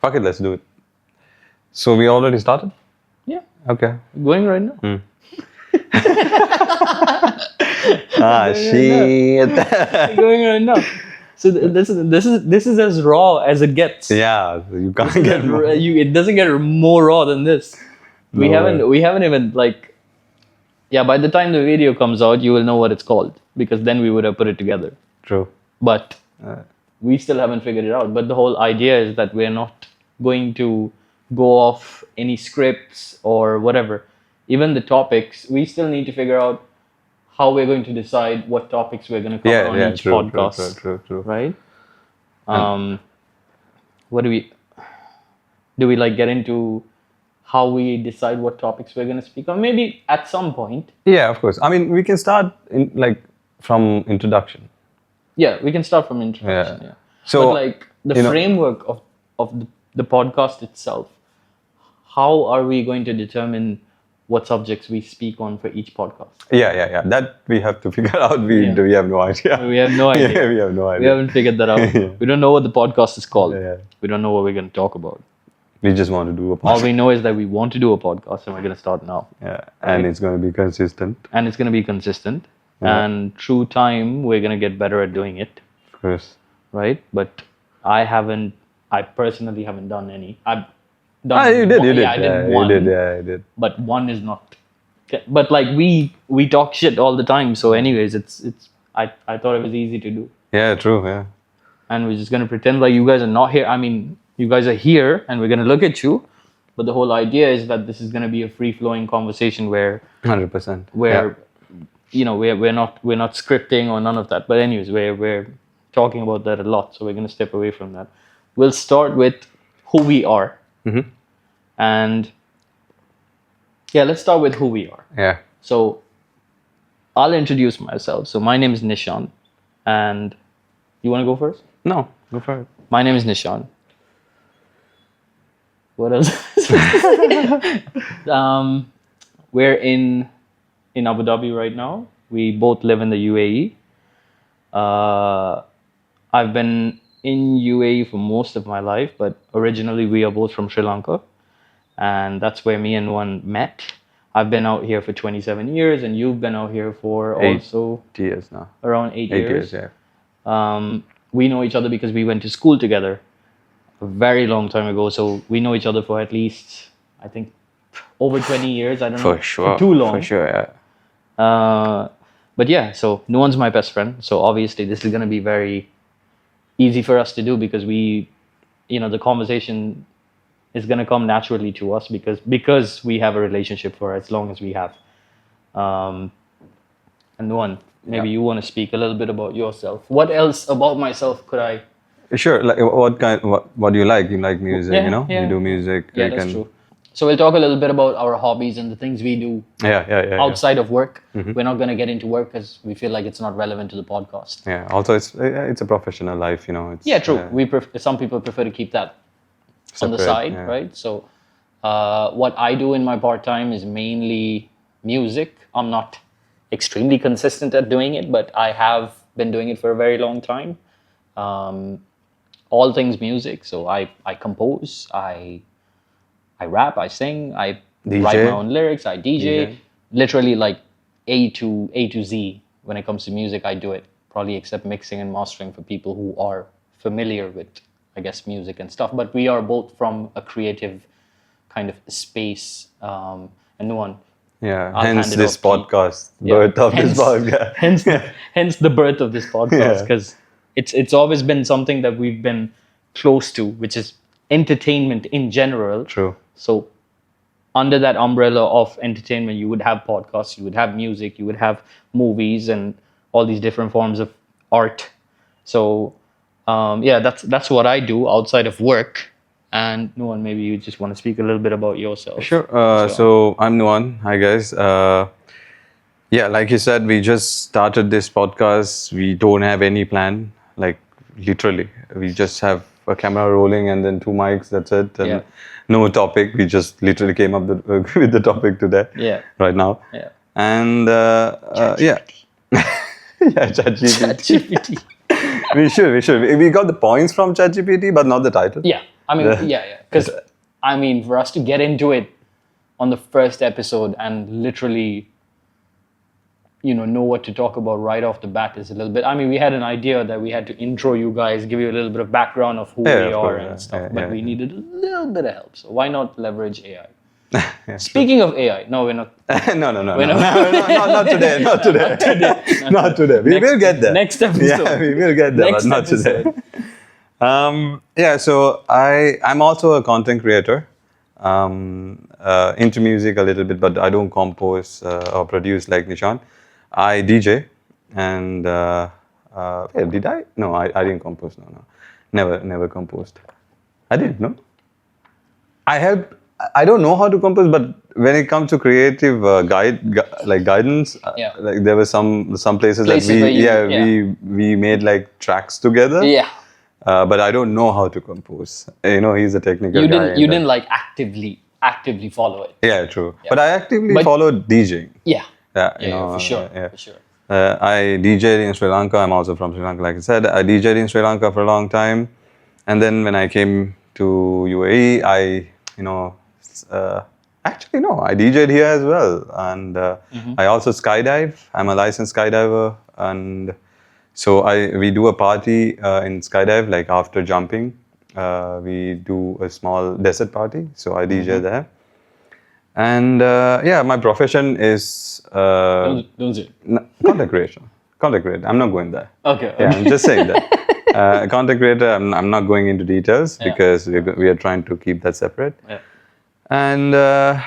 Okay, let's do it. So we already started? Yeah. Okay. Going right now. Shit. Going right now. So this is as raw as it gets. Yeah, you can't get more. It doesn't get more raw than this. We No. haven't even like. Yeah, by the time the video comes out, you will know what it's called because then we would have put it together. True. But we still haven't figured it out. But the whole idea is that we're not going to go off any scripts or whatever. Even the topics, we still need to figure out how we're going to decide what topics we're going to cover on each podcast. True. Right? What do we like get into how we decide what topics we're going to speak on? Maybe at some point. Yeah, of course. I mean, we can start from introduction. Yeah, we can start from introduction. Yeah. So, but like the framework of the podcast itself, how are we going to determine what subjects we speak on for each podcast? Yeah. That we have to figure out. We have no idea. We have no idea. Yeah, we have no idea. We haven't figured that out. We don't know what the podcast is called. Yeah. We don't know what we're going to talk about. We just want to do a podcast. All we know is that we want to do a podcast and we're going to start now. Yeah, and it's going to be consistent. And it's going to be consistent. Yeah. And through time, we're going to get better at doing it. Of course. Right? But I personally haven't done any. I've done you did. Yeah, I did one. You did. But one is not. But like we talk shit all the time. So anyways, I thought it was easy to do. Yeah, true, yeah. And we're just going to pretend like you guys are not here. I mean, you guys are here and we're going to look at you. But the whole idea is that this is going to be a free-flowing conversation where 100%. Where we're not scripting or none of that. But anyways, we're talking about that a lot. So we're going to step away from that. We'll start with who we are. Mm-hmm. And yeah, let's start with who we are. Yeah. So I'll introduce myself. So my name is Nishan. And you want to go first? No, go for it. My name is Nishan. What else? We're in Abu Dhabi right now. We both live in the UAE. I've been in UAE for most of my life, but originally we are both from Sri Lanka. And that's where me and one met. I've been out here for 27 years, and you've been out here for 8 also years now. Around 8 years. 8 years, yeah. We know each other because we went to school together a very long time ago. So we know each other for at least, I think, over 20 years. I don't know. For sure. For too long. For sure, yeah. But yeah, so Nuwan's my best friend. So obviously this is going to be very easy for us to do because the conversation is going to come naturally to us because we have a relationship for as long as we have. And Nuwan, maybe you want to speak a little bit about yourself. What else about myself could I? Sure. Like what do you like? You like music, Yeah. You do music. Yeah, that's true. So we'll talk a little bit about our hobbies and the things we do outside of work. Mm-hmm. We're not going to get into work because we feel like it's not relevant to the podcast. Yeah. Also, it's a professional life, It's, yeah, true. Some people prefer to keep that on the side, right? So what I do in my part-time is mainly music. I'm not extremely consistent at doing it, but I have been doing it for a very long time. All things music. So I compose, I rap, I sing, I write my own lyrics, I DJ. Literally like A to Z when it comes to music, I do it. Probably except mixing and mastering for people who are familiar with, I guess, music and stuff. But we are both from a creative kind of space. And Nuwan. Yeah, hence this podcast, birth of this podcast. hence the birth of this podcast, because it's always been something that we've been close to, which is entertainment in general. True. So under that umbrella of entertainment, you would have podcasts, you would have music, you would have movies and all these different forms of art. So that's what I do outside of work. And Nuwan, maybe you just want to speak a little bit about yourself. Sure. So I'm Nuwan. Hi guys. Like you said, we just started this podcast. We don't have any plan. Like literally, we just have a camera rolling and then 2 mics. That's it. And no topic. We just literally came up with the topic today. Yeah. Right now. Yeah. And ChatGPT. ChatGPT. We should. We got the points from ChatGPT, but not the title. Yeah. I mean, yeah. Because, I mean, for us to get into it on the first episode and literally, know what to talk about right off the bat is a little bit. I mean, we had an idea that we had to intro you guys, give you a little bit of background of who we of are course, and stuff, but we yeah. needed a little bit of help. So why not leverage AI? Speaking of AI, no, we're not. No, not today, not today. Not today. We will get there. Next episode. Yeah, we will get there, Next but not episode. today. So I'm also a content creator, into music a little bit, but I don't compose or produce like Nishan. I DJ, and wait, did I? No, I didn't compose. No, never composed. I didn't. No, I help. I don't know how to compose, but when it comes to creative guidance, like there were some places that we made like tracks together. Yeah. But I don't know how to compose. He's a technical guy. You didn't like actively follow it. Yeah, true. Yeah. But I actively followed DJing. Yeah. Yeah, for sure. For sure. I DJed in Sri Lanka. I'm also from Sri Lanka, like I said. I DJed in Sri Lanka for a long time, and then when I came to UAE, actually no, I DJed here as well, and I also skydive. I'm a licensed skydiver, and so we do a party in skydive, like after jumping, we do a small desert party. So I DJ there. And my profession is content creation. Content creator. I'm not going there. Okay. Yeah, I'm just saying that. Content creator. I'm not going into details because we are trying to keep that separate. Yeah. And bro.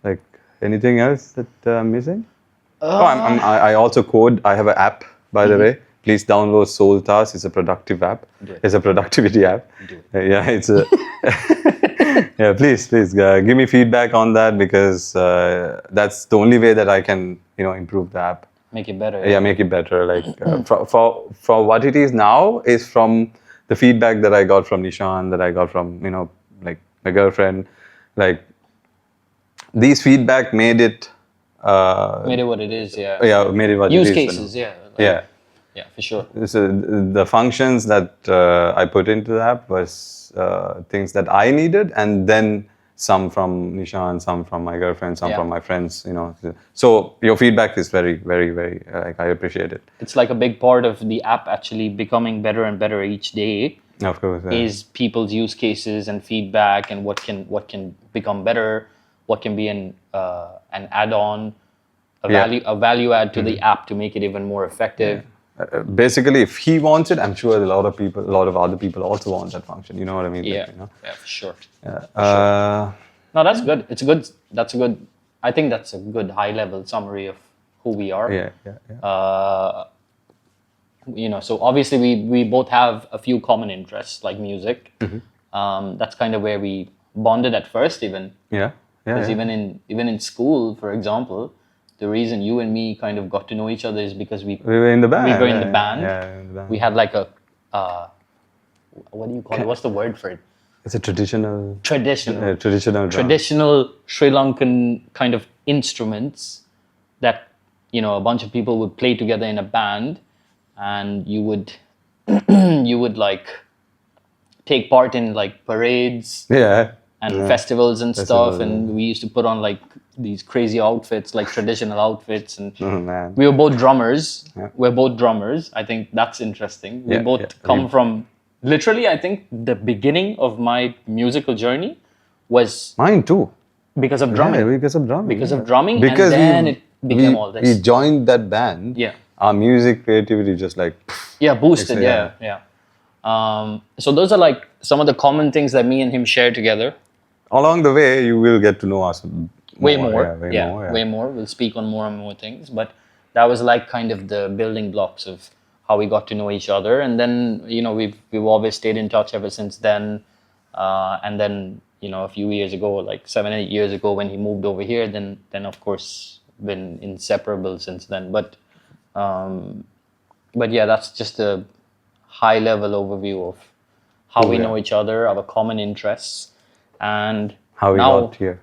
Like anything else that I'm missing? I also code. I have an app, by the way. Please download Soul Task. It's a productive app. It's a productivity app. It's a. Yeah, please, give me feedback on that, because that's the only way that I can, improve the app. Make it better. Yeah, make it better. Like for what it is now is from the feedback that I got from Nishan, that I got from like my girlfriend. Like these feedback made it. Made it what it is. Yeah. Yeah, made it what it is. Use cases. Yeah. Yeah. Yeah, for sure. So the functions that I put into the app was things that I needed, and then some from Nishan, some from my girlfriend, some from my friends. So your feedback is very, very, very. I appreciate it. It's like a big part of the app actually becoming better and better each day. Of course. Yeah. Is people's use cases and feedback, and what can become better, what can be an add-on, a value add to the app to make it even more effective. Yeah. Basically, if he wants it, I'm sure a lot of other people also want that function. You know what I mean? Yeah, like, yeah, for sure. Yeah. For sure. No, that's good. That's a good. I think that's a good high-level summary of who we are. Yeah. So obviously we both have a few common interests, like music. That's kind of where we bonded at first, even. Yeah. Because even in school, for example, the reason you and me kind of got to know each other is because we were in the band. We were in the band. Yeah, in the band. We had like a what do you call it? What's the word for it? It's a traditional Sri Lankan kind of instruments that a bunch of people would play together in a band, and you would like take part in like parades. Yeah. And festivals and stuff, and we used to put on like these crazy outfits, like traditional outfits, and we were both drummers. Yeah. We're both drummers. I think that's interesting. We both come from literally. I think the beginning of my musical journey was mine too, because of drumming. Yeah, because of drumming. Because and then it became all this. We joined that band. Yeah. Our music creativity just like boosted. Yeah. So those are like some of the common things that me and him share together. Along the way, you will get to know us way more. We'll speak on more and more things, but that was like kind of the building blocks of how we got to know each other, and then we've always stayed in touch ever since then. And then a few years ago, like 7-8 years ago, when he moved over here, then of course been inseparable since then. But yeah, that's just a high level overview of how we know each other, our common interests. And how we got here.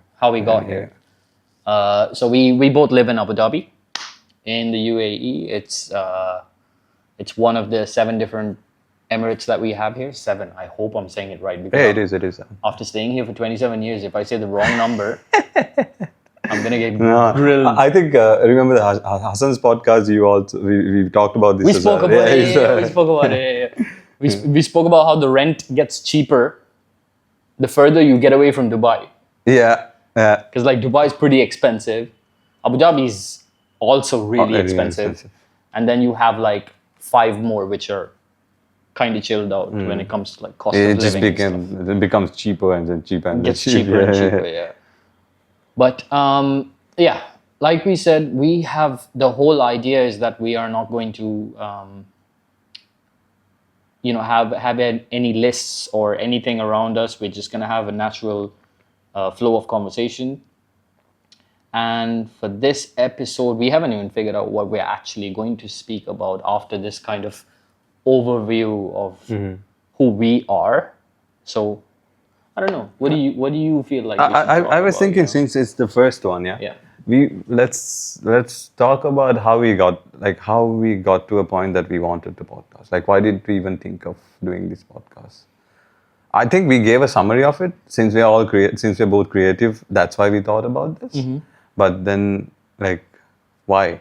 So we both live in Abu Dhabi, in the UAE. It's one of the 7 different Emirates that we have here. 7. I hope I'm saying it right. Yeah, Because it is. after staying here for 27 years, if I say the wrong number, I'm going to get No, grilled. I think remember the Hassan's podcast. We talked about this. We as spoke well. about Yeah, it. Yeah, we spoke about it. Yeah. We spoke about how the rent gets cheaper the further you get away from Dubai. yeah. Because like Dubai is pretty expensive. Abu Dhabi is also really expensive. And then you have like 5 more which are kind of chilled out when it comes to like cost of living. It becomes cheaper and then cheaper and It gets then cheaper and cheaper, yeah. But yeah, like we said, we have the whole idea is that we are not going to have any lists or anything around us. We're just going to have a natural flow of conversation. And for this episode, we haven't even figured out what we're actually going to speak about after this kind of overview of who we are. So I don't know. What do you feel like? I was thinking, since it's the first one, Yeah. Let's talk about how we got to a point that we wanted to podcast. Like, why did we even think of doing this podcast? I think we gave a summary of it. Since we're both creative, that's why we thought about this. But then, like, why?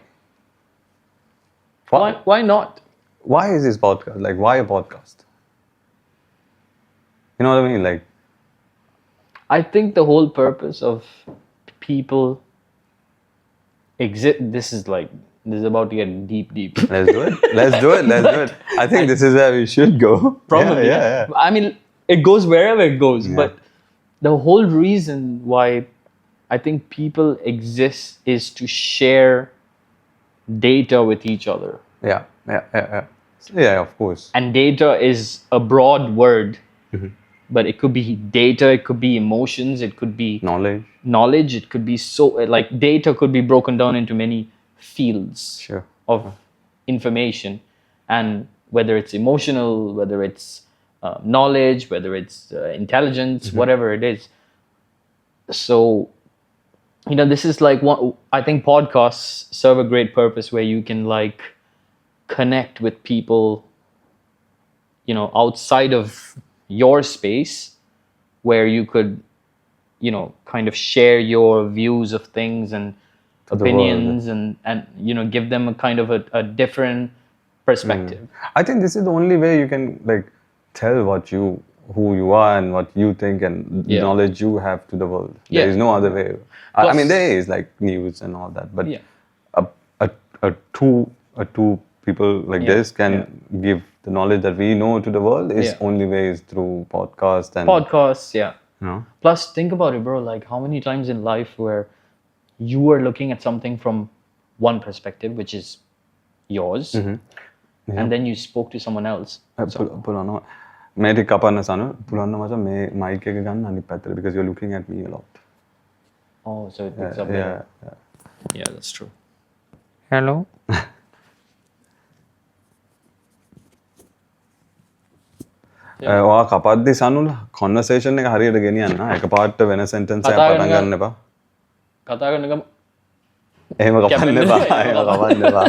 Why not? Why is this podcast? Like, why a podcast? You know what I mean? Like, I think the whole purpose of people exist. This is about to get deep. let's do it. I think this is where we should go. Probably. Yeah. I mean, it goes wherever it goes. Yeah. But the whole reason why I think people exist is to share data with each other. Yeah. Yeah, of course. And data is a broad word, but it could be data, it could be emotions, it could be knowledge, it could be like data could be broken down into many fields of information. And whether it's emotional, whether it's knowledge, whether it's intelligence, whatever it is. So, this is like I think podcasts serve a great purpose where you can like connect with people, outside of your space, where you could, kind of share your views of things and opinions and give them a kind of a different perspective. I think this is the only way you can like tell who you are and what you think and knowledge you have to the world. There is no other way. I mean, there is like news and all that, but a two people like this can give the knowledge that we know to the world is only way is through podcasts. Plus, think about it, bro. Like, how many times in life where you are looking at something from one perspective, which is yours, and then you spoke to someone else. मैं ठीक कापना सानो पुराना मजा मैं mic के गान ना नहीं पाते because you're looking at me a lot. Oh, so it picks up. Yeah, that's true. Hello. ඔයා කපද්දි සනුල conversation එක හරියට ගෙනියන්න එකපාරට වෙන sentence එකක් පටන් ගන්න එපා. කතා කරන ගම එහෙම කපන්න එපා.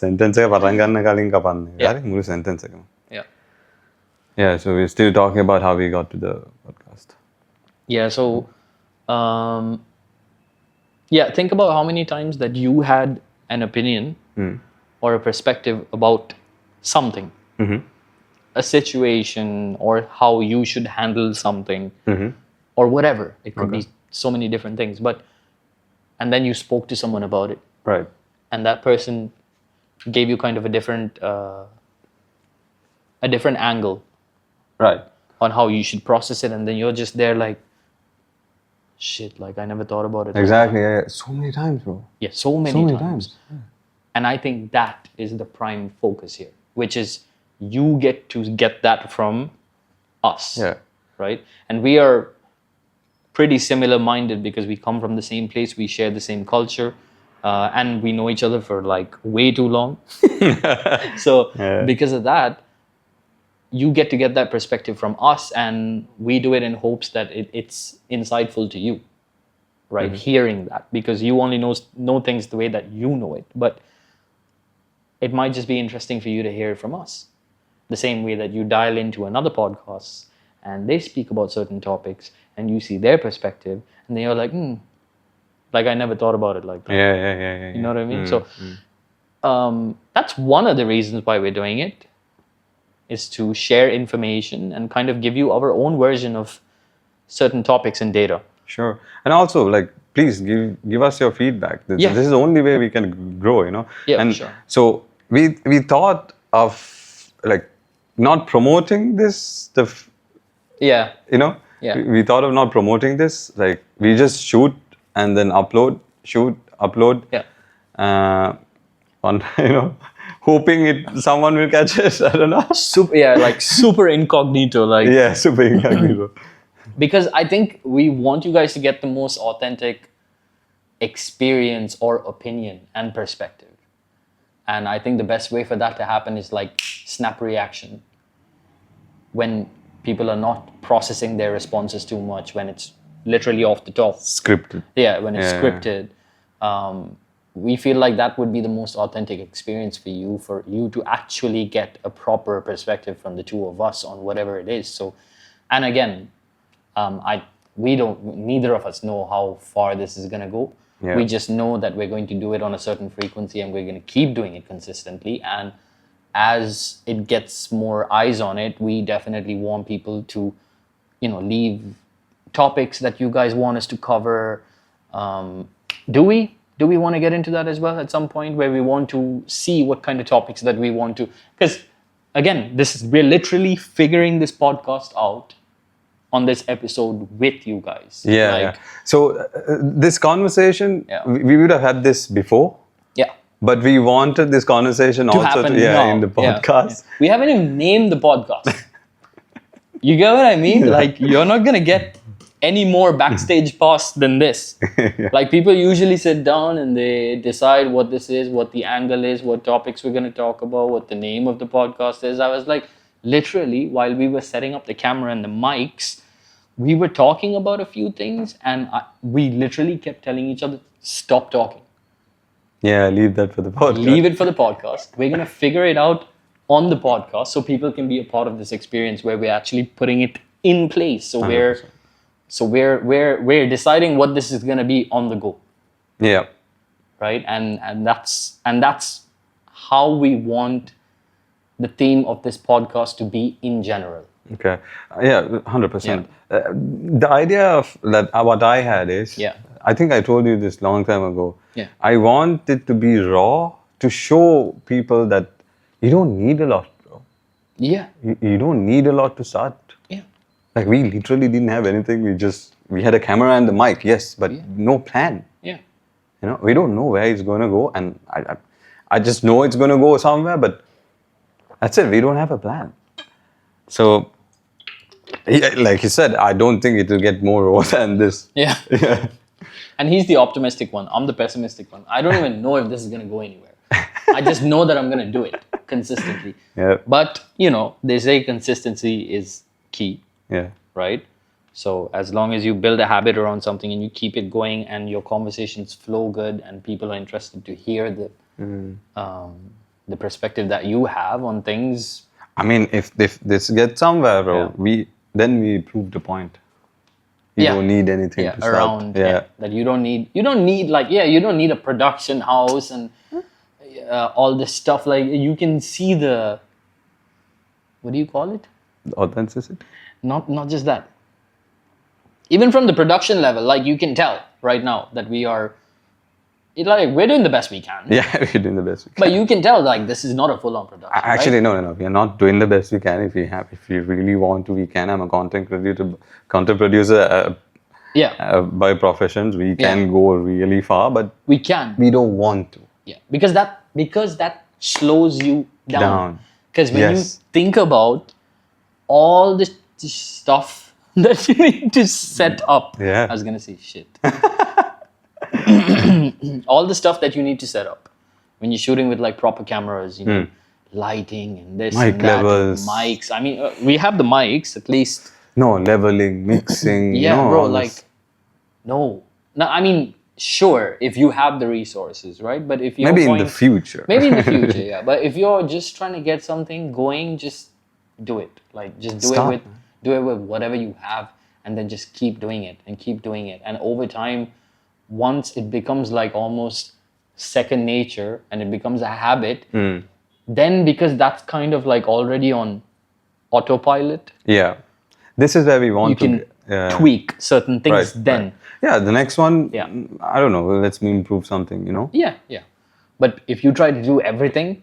Sentence එක පටන් ගන්න කලින් කපන්න. හරි මුළු sentence එකම. Yeah, so we're still talking about how we got to the podcast. Yeah, so think about how many times that you had an opinion or a perspective about something. A situation or how you should handle something or whatever. It could be so many different things. And then you spoke to someone about it. Right. And that person gave you kind of a different angle. Right. On how you should process it. And then you're just there like, shit, like I never thought about it. Exactly. Yeah. So many times, bro. Yeah, so many times. Yeah. And I think that is the prime focus here, which is you get to get that from us, right? And we are pretty similar minded because we come from the same place, we share the same culture, and we know each other for like way too long. So because of that, you get to get that perspective from us, and we do it in hopes that it's insightful to you, right? Hearing that, because you only know things the way that you know it, but it might just be interesting for you to hear it from us. the same way that you dial into another podcast and they speak about certain topics and you see their perspective and then you're like, like I never thought about it like that. Yeah. You know what I mean? So that's one of the reasons why we're doing it, is to share information and kind of give you our own version of certain topics and data. Sure. And also, like, please give us your feedback. This is the only way we can grow, you know. Yeah, and for sure. So we thought of like not promoting this, Yeah. you know. Yeah. We thought of not promoting this. Like, we just shoot and then upload, shoot, upload. Yeah. On you know, hoping someone will catch it. I don't know. Super incognito, like. Yeah, super incognito. Because I think we want you guys to get the most authentic experience or opinion and perspective. And I think the best way for that to happen is like snap reaction. When people are not processing their responses too much, when it's literally off the top. Scripted. Yeah, when it's scripted. We feel like that would be the most authentic experience for you to actually get a proper perspective from the two of us on whatever it is. So, and again, neither of us know how far this is going to go. Yeah. We just know that we're going to do it on a certain frequency and we're going to keep doing it consistently. And as it gets more eyes on it, we definitely want people to, leave topics that you guys want us to cover. Do we want to get into that as well at some point, where we want to see what kind of topics that we want to, because again, we're literally figuring this podcast out on this episode with you guys. Yeah. So this conversation, we would have had this before. Yeah. But we wanted this conversation to also happen in the podcast. Yeah. We haven't even named the podcast. You get what I mean? Like, you're not going to get any more backstage pass than this. Like, people usually sit down and they decide what this is, what the angle is, what topics we're going to talk about, what the name of the podcast is. I was like, literally, while we were setting up the camera and the mics, we were talking about a few things and we literally kept telling each other, stop talking. Yeah, leave that for the podcast. Leave it for the podcast. We're going to figure it out on the podcast so people can be a part of this experience where we're actually putting it in place. So 100%. we're deciding what this is going to be on the go. Yeah. Right? And that's how we want the theme of this podcast to be in general. Okay. Yeah, 100%. The idea of that, what I had is, I think I told you this long time ago. Yeah. I want it to be raw, to show people that you don't need a lot, bro. Yeah. You don't need a lot to start. Yeah. Like, we literally didn't have anything. We had a camera and the mic, yes, but no plan. Yeah. We don't know where it's going to go, and I just know it's going to go somewhere, but that's it. We don't have a plan. So, like you said, I don't think it will get more raw than this. Yeah. And he's the optimistic one. I'm the pessimistic one. I don't even know if this is going to go anywhere. I just know that I'm going to do it consistently. Yeah. But, they say consistency is key. Yeah. Right? So as long as you build a habit around something and you keep it going and your conversations flow good and people are interested to hear the perspective that you have on things. I mean, if this gets somewhere, bro, we prove the point. You don't need anything to start. Around. That you don't need you don't need a production house and all this stuff. Like, you can see what do you call it? Authenticity? Not just that. Even from the production level, like, you can tell right now that we're doing the best we can. Yeah, we're doing the best we can. But you can tell, like, this is not a full-on production. Actually, right? No. We are not doing the best we can. If we really want to, we can. I'm a content producer by professions. We can go really far, but we can. We don't want to. Yeah, because that slows you down. Because when you think about all the stuff that you need to set up, I was gonna say shit. All the stuff that you need to set up when you're shooting with like proper cameras, lighting and this mic and that, levels, mics. I mean, we have the mics at least. No leveling, mixing. No. I mean, sure, if you have the resources, right? But if you're maybe in the future, But if you're just trying to get something going, just do it. Like just Start. do it with whatever you have, and then just keep doing it and keep doing it. And over time, once it becomes like almost second nature and it becomes a habit, then because that's kind of like already on autopilot, Yeah. This is where we want you can to tweak certain things Right, then. right. Yeah, the next one, Yeah. I don't know, let's me improve something, you know? Yeah, yeah. But if you try to do everything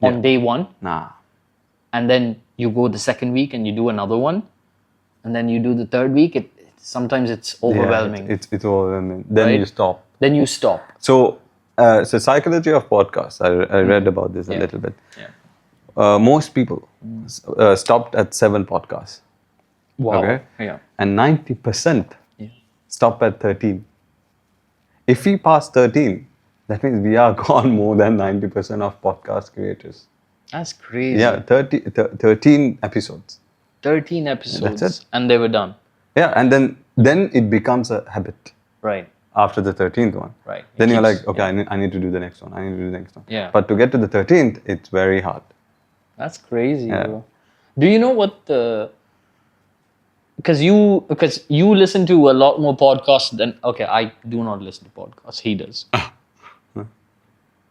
on day one, Nah. and then you go the second week and you do another one, and then you do the third week, sometimes it's overwhelming. Yeah, it's overwhelming. Then Right? you stop. Then you stop. So psychology of podcasts, I read about this a little bit. Yeah. Most people stopped at 7 podcasts. Wow. Okay? Yeah. And 90% stop at 13. If we pass 13, that means we are gone more than 90% of podcast creators. That's crazy. Yeah, 13 episodes. 13 episodes. That's it. And they were done. Yeah, and then it becomes a habit Right. after the 13th one. Right. Then It you're keeps- like, okay, I need to do the next one. I need to do the next one. Yeah. But to get to the 13th, it's very hard. That's crazy, Yeah. bro. Do you know what the... Because you listen to a lot more podcasts than... Okay, I do not listen to podcasts. He does.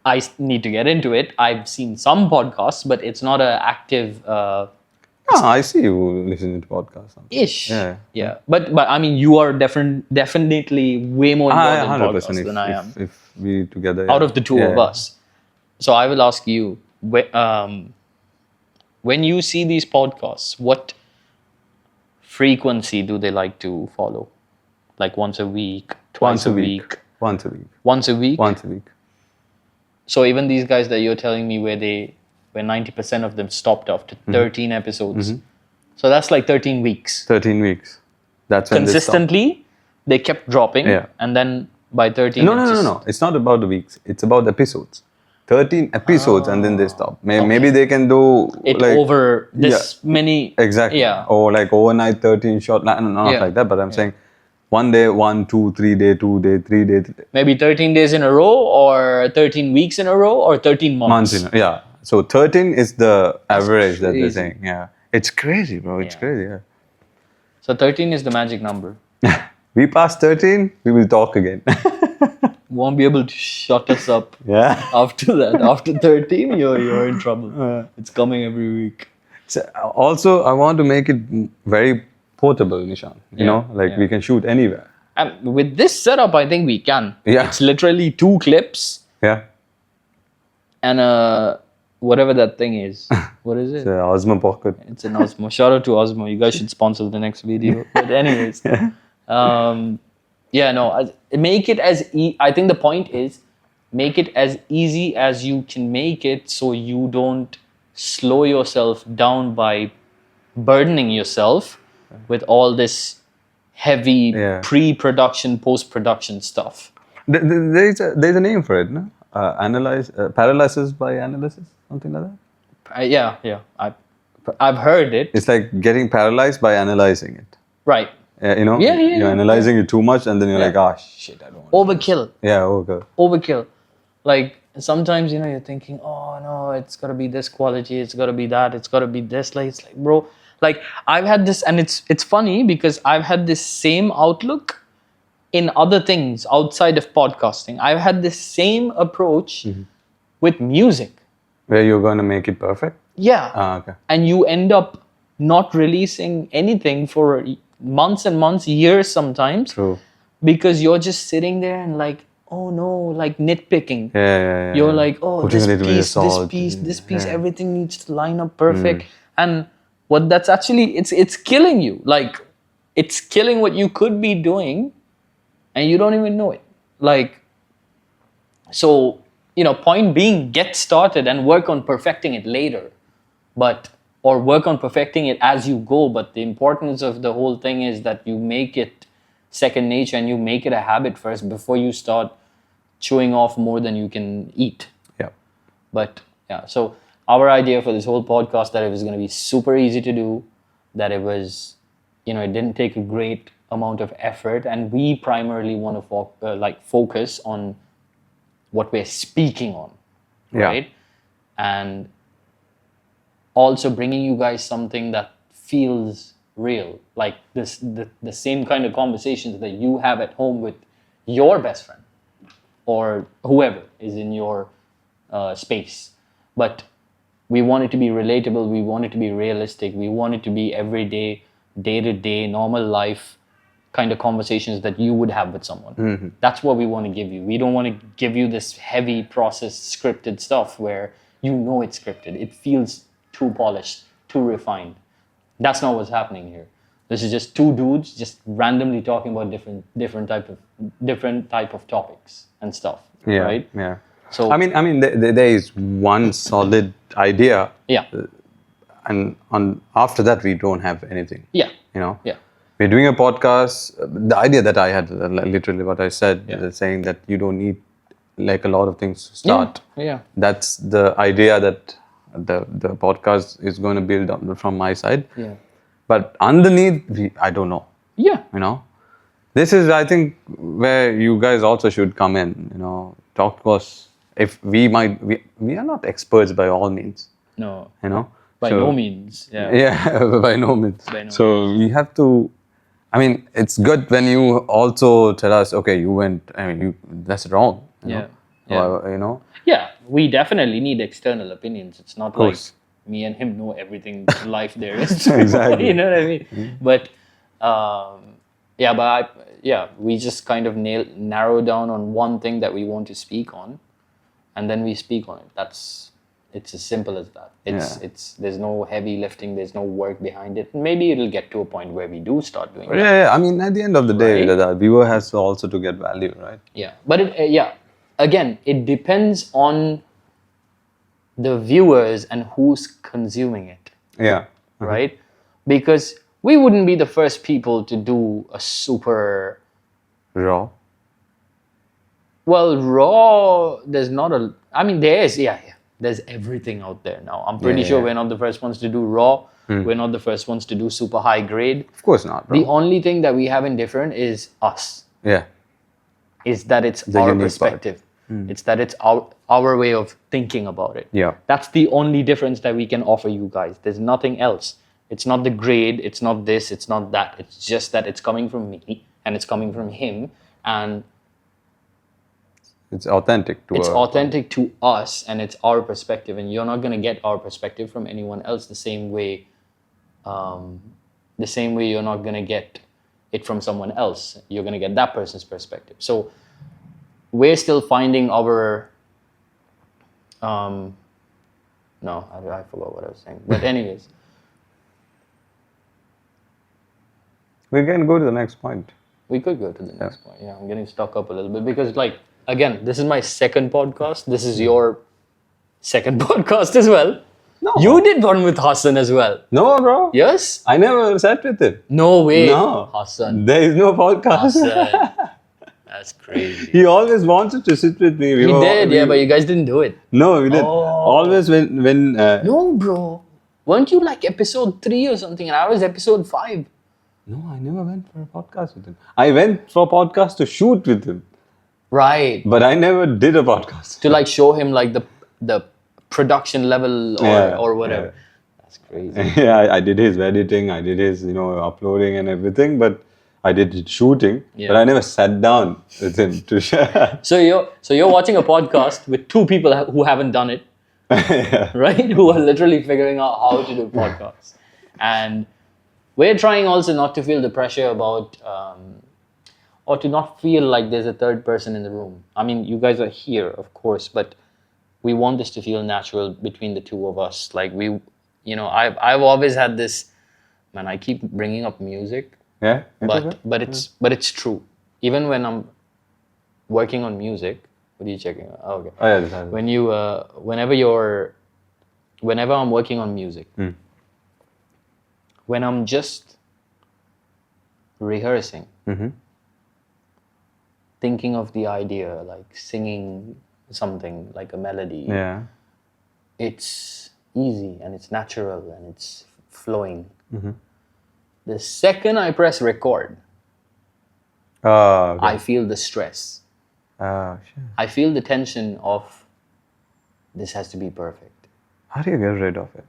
I need to get into it. I've seen some podcasts, but it's not an active... I see you listening to podcasts. ish. Yeah. But I mean, you are definitely way more involved in podcasts than I am. If we together. Out of the two of us. So I will ask you, when you see these podcasts, what frequency do they like to follow? Like once a week, twice a week, Once a week. once a week? Once a week. So even these guys that you're telling me where 90% of them stopped after 13 episodes. So that's like 13 weeks. 13 weeks. That's when Consistently, they kept dropping. Yeah. And then by 13, No. It's not about the weeks. It's about the episodes. 13 episodes and then they stop. Maybe they can do it like over this many. exactly. Yeah. Or like overnight 13 shot. Not Yeah. like that. But I'm saying one day 1, 2, 3 day, 2 day, 3 day. Maybe 13 days in a row, or 13 weeks in a row, or 13 months. Yeah. So 13 is the average that they're crazy. saying. Yeah. It's crazy, bro. It's Yeah. crazy. Yeah. So 13 is the magic number. We pass 13, we will talk again. Won't be able to shut us up Yeah. after that. After 13, you're in trouble. It's coming every week. So also, I want to make it very portable, Nishan. You know, like we can shoot anywhere. And with this setup, I think we can. Yeah. It's literally 2 clips Yeah. and whatever that thing is. What is it? The Osmo Pocket. It's an Osmo. Shout out to Osmo. You guys should sponsor the next video. But anyways, make it as I think the point is, make it as easy as you can make it, so you don't slow yourself down by burdening yourself with all this heavy pre-production, post-production stuff. There's a name for it, no? Paralysis by analysis, something like that. I've heard it. It's like getting paralyzed by analyzing it. Right. You know, you're analyzing it too much, and then you're like, shit, I don't want Overkill. to. Yeah, okay. Overkill. Like sometimes, you're thinking, oh no, it's gotta be this quality, it's gotta be that, it's gotta be this. Like, it's like, bro, like I've had this, and it's funny because I've had this same outlook in other things outside of podcasting. I've had this same approach with music. Where you're going to make it perfect? Yeah. Okay. And you end up not releasing anything for months and months, years sometimes. True. Because you're just sitting there and like, oh no, like nitpicking. Yeah. You're like, oh, Putting a little bit of salt. this piece, everything needs to line up perfect. And what that's actually, it's killing you. Like, it's killing what you could be doing and you don't even know it. Like, so, point being, get started and work on perfecting it later. Or work on perfecting it as you go. But the importance of the whole thing is that you make it second nature and you make it a habit first before you start chewing off more than you can eat. Yeah. But yeah, so our idea for this whole podcast, that it was going to be super easy to do, that it was, it didn't take a great amount of effort, and we primarily want to focus on what we're speaking on, right? And also bringing you guys something that feels real, like the same kind of conversations that you have at home with your best friend or whoever is in your space. But we want it to be relatable, we want it to be realistic, we want it to be everyday, day-to-day, normal life kind of conversations that you would have with someone. That's what we want to give you. We don't want to give you this heavy processed scripted stuff where you know it's scripted. It feels too polished, too refined. That's not what's happening here. This is just two dudes just randomly talking about different type of topics and stuff. Yeah. Right? Yeah. So I mean, there is one solid idea, yeah. and after that we don't have anything. Yeah. You know. Yeah. We're doing a podcast. The idea that I had, literally what I said, saying that you don't need like a lot of things to start. Yeah. That's the idea that the podcast is going to build on from my side. Yeah. But underneath, I don't know. Yeah. You know, this is, I think, where you guys also should come in. You know, talk to us. If we are not experts by all means. No. You know, By no means. Yeah. Yeah, by no means. By no So we have to. I mean, it's good when you also tell us, okay, you went. I mean, that's wrong. You Yeah. know? Yeah. Or, you know. Yeah, we definitely need external opinions. It's not like course. me and him know everything life there is. Exactly. You know what I mean? But we just kind of narrow down on one thing that we want to speak on, and then we speak on it. It's as simple as that. There's no heavy lifting. There's no work behind it. Maybe it'll get to a point where we do start doing that. Yeah. I mean, at the end of the day, Right? the viewer has to also to get value, right? Yeah, but again, it depends on the viewers and who's consuming it, Yeah. right? Because we wouldn't be the first people to do a super Raw. raw. There's not a. I mean, there's everything out there now. I'm pretty sure we're not the first ones to do raw. We're not the first ones to do super high grade. Of course not, bro. The only thing that we have in different is us. Yeah. Is that it's The our unique perspective. It's that it's our way of thinking about it. Yeah. That's the only difference that we can offer you guys. There's nothing else. It's not the grade, it's not this, it's not that. It's just that it's coming from me and it's coming from him, and It's authentic to it's authentic to us, and it's our perspective, and you're not going to get our perspective from anyone else the same way you're not going to get it from someone else. You're going to get that person's perspective. So we're still finding our I forgot what I was saying, but anyways. We can go to the next point. We could go to the next point. Yeah, I'm getting stuck up a little bit because, again, this is my second podcast. This is your second podcast as well. No. You did one with Hassan as well. No, bro. Yes? I never sat with him. No way. No. Hassan. There is no podcast. Hassan. That's crazy. He always wanted to sit with me. He did, but you guys didn't do it. No, we did. Oh. Always when No, bro. Weren't you episode 3 or something and I was episode 5? No, I never went for a podcast with him. I went for a podcast to shoot with him. Right. But I never did a podcast. To show him the production level or whatever. Yeah. That's crazy. Yeah, I did his editing, I did his, uploading and everything, but I did his shooting, but I never sat down with him to share. So you're watching a podcast with two people who haven't done it, right? Who are literally figuring out how to do podcasts. And we're trying also not to feel the pressure about, or to not feel like there's a third person in the room. I mean, you guys are here, of course, but we want this to feel natural between the two of us. I've always had this, man, I keep bringing up music. Yeah? But it's true. Even when I'm working on music, what are you checking? Oh, okay. Oh, yeah, that's When you whenever I'm working on music, when I'm just rehearsing, thinking of the idea, singing something like a melody, it's easy and it's natural and it's flowing. The second I press record, okay. I feel the stress. Shit. I feel the tension of this has to be perfect. How do you get rid of it?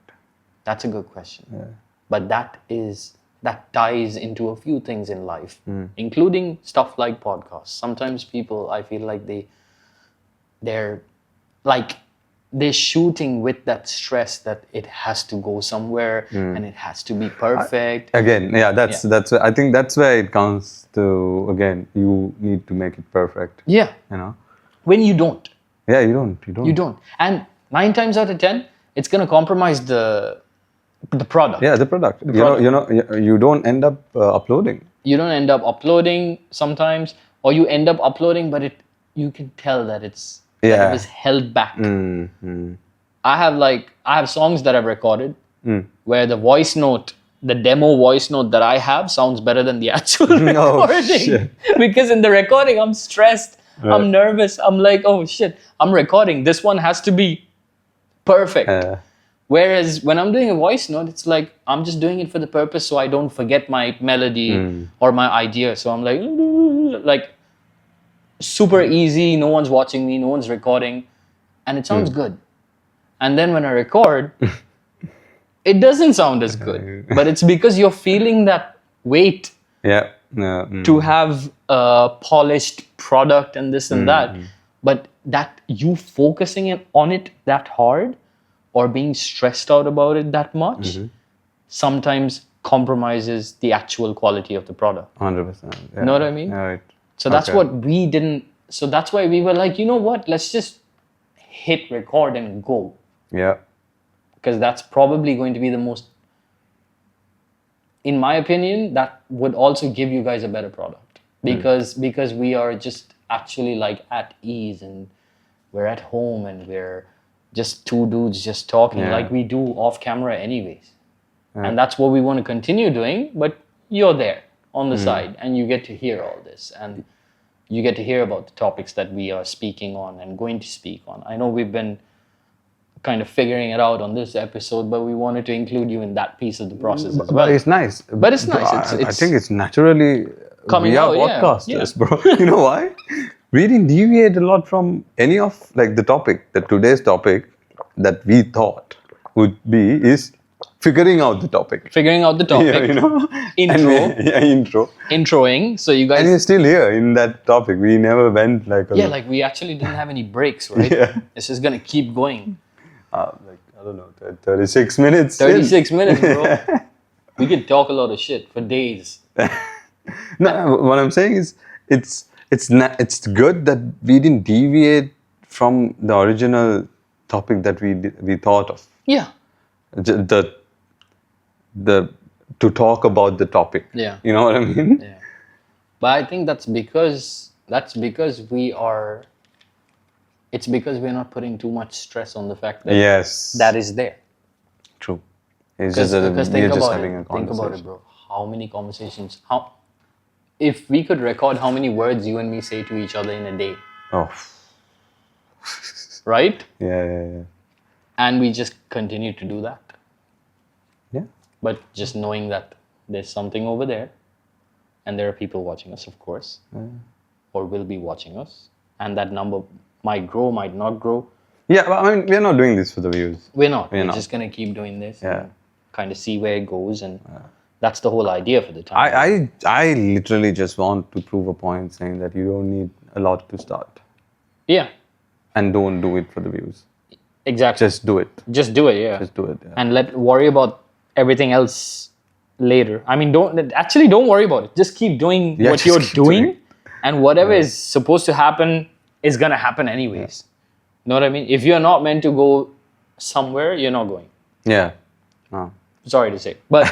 That's a good question. But that ties into a few things in life, including stuff like podcasts. Sometimes people, I feel like they're like they're shooting with that stress that it has to go somewhere and it has to be perfect. Again, that's I think that's where it comes to, again, you need to make it perfect. Yeah. You know? When you don't. Yeah, you don't. You don't. And 9 times out of 10, it's going to compromise the product. Yeah, the product. You don't end up uploading. You don't end up uploading sometimes, or you end up uploading, but you can tell that it was held back. I have songs that I've recorded where the voice note, the demo voice note that I have sounds better than the actual recording. Shit. Because in the recording, I'm stressed. Right. I'm nervous. I'm like, oh shit, I'm recording. This one has to be perfect. Whereas when I'm doing a voice note, it's like I'm just doing it for the purpose so I don't forget my melody or my idea. So I'm like super easy. No one's watching me. No one's recording. And it sounds good. And then when I record, it doesn't sound as good. But it's because you're feeling that weight to have a polished product and this and that. But that you focusing on it that hard or being stressed out about it that much sometimes compromises the actual quality of the product. 100%. You know what I mean? Right. So that's what we didn't. So that's why we were like, you know what? Let's just hit record and go. Yeah. Because that's probably going to be the most, in my opinion, that would also give you guys a better product. Because we are just actually like at ease and we're at home and we're just two dudes just talking like we do off camera anyways. And that's what we want to continue doing, but you're there on the side and you get to hear all this and you get to hear about the topics that we are speaking on and going to speak on. I know we've been kind of figuring it out on this episode, but we wanted to include you in that piece of the process as well. But it's nice. But it's nice. I think it's naturally coming out. Podcasters, bro. You know why? We didn't deviate a lot from any of like the topic. Today's topic that we thought would be is figuring out the topic. Figuring out the topic. Yeah, you know? Intro. Introing. So you guys. And we're still here in that topic. We never went like. Like we actually didn't have any breaks, right? It's just gonna keep going. Like I don't know, 36 minutes. 36 minutes, bro. We could talk a lot of shit for days. No, what I'm saying is, it's good that we didn't deviate from the original topic that we thought of. Yeah. The to talk about the topic. Yeah. You know what I mean? Yeah. But I think that's because we are. It's because we're not putting too much stress on the fact that that is there. True. It's just that we're just having a conversation. Think about it, bro. How many conversations? If we could record how many words you and me say to each other in a day. Oh. Right? Yeah. And we just continue to do that. Yeah. But just knowing that there's something over there and there are people watching us, of course, or will be watching us, and that number might grow, might not grow. Yeah, but I mean, we're not doing this for the views. We're not. We're just going to keep doing this and kind of see where it goes. And that's the whole idea for the time. I literally just want to prove a point saying that you don't need a lot to start. Yeah. And don't do it for the views. Exactly. Just do it. Just do it, yeah. Just do it. Yeah. And worry about everything else later. I mean, don't worry about it. Just keep doing what you're doing. And whatever is supposed to happen is going to happen anyways. You know what I mean? If you're not meant to go somewhere, you're not going. Yeah. Oh. Sorry to say. But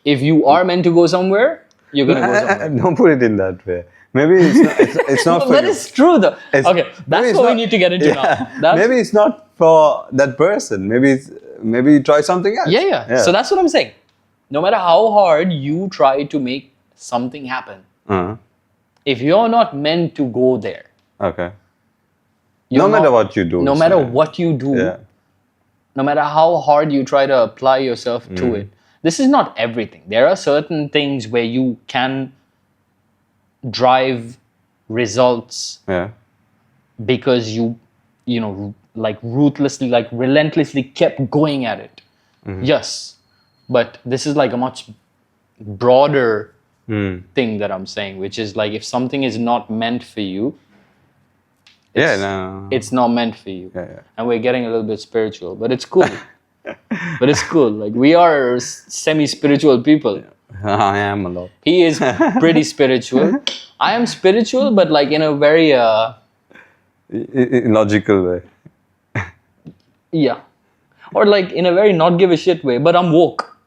if you are meant to go somewhere, you're going to go somewhere. Don't put it in that way. Maybe it's not for That you. is true though. Okay, that's what we need to get into now. Maybe it's not for that person. Maybe you try something else. Yeah. So that's what I'm saying. No matter how hard you try to make something happen, if you're not meant to go there, okay. No matter what you do. No matter what you do, no matter how hard you try to apply yourself to it, this is not everything. There are certain things where you can drive results because you know, like ruthlessly, like relentlessly kept going at it. Yes, but this is like a much broader thing that I'm saying, which is like if something is not meant for you, it's not meant for you. Yeah. And we're getting a little bit spiritual, but it's cool. But it's cool. Like we are semi-spiritual people. I am a lot. He is pretty spiritual. I am spiritual, but like in a very Logical way. yeah, or like in a very not give a shit way. But I'm woke.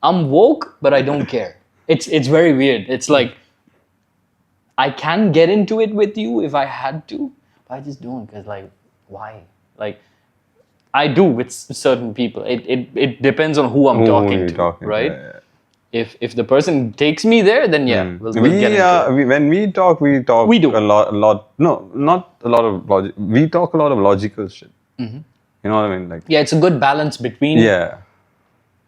I'm woke, but I don't care. It's very weird. It's like I can get into it with you if I had to, but I just don't because like why? Like I do with certain people. It depends on who I'm talking to, right? Yeah. If the person takes me there, then we'll get into it. When we talk We do. a lot. No, not a lot of logic. We talk a lot of logical shit. You know what I mean? Like Yeah, it's a good balance between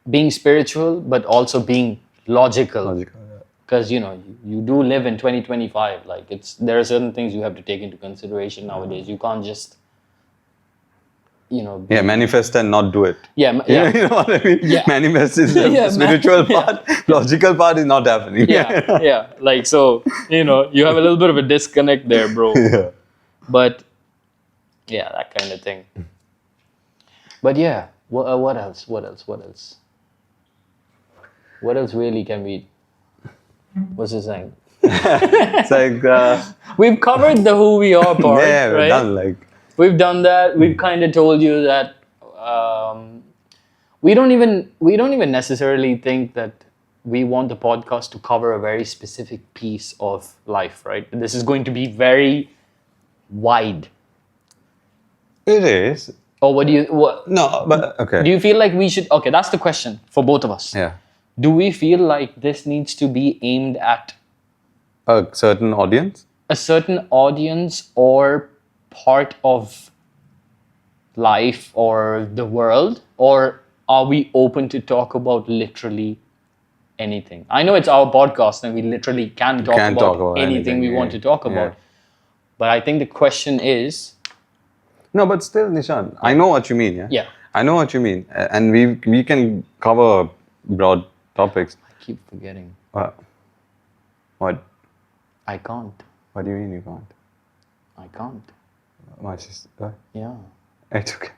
being spiritual but also being logical. logical. Because you do live in 2025. Like there are certain things you have to take into consideration nowadays. You can't just Manifest and not do it. yeah. You know what I mean? Yeah. Manifest is the spiritual part. Logical part is not happening. yeah. Like so, you have a little bit of a disconnect there, bro. Yeah. But yeah, that kind of thing. But yeah, what else? What else really can we? What's he saying? It's like We've covered the who we are part, we're right? done. Like We've done that. We've kind of told you that we don't even necessarily think that we want the podcast to cover a very specific piece of life, right? This is going to be very wide. it is. Or what? No, but okay. Do you feel like we should? Okay, that's the question for both of us. Yeah. Do we feel like this needs to be aimed at A certain audience. a certain audience or part of life or the world, or are we open to talk about literally anything? I know it's our podcast and we literally can talk about anything we want to talk about. But I think the question is... No, but still, Nishan, I know what you mean, yeah? Yeah. I know what you mean. And we can cover broad topics. I keep forgetting. What? I can't. What do you mean you can't? I can't. My sister? Yeah. It's okay.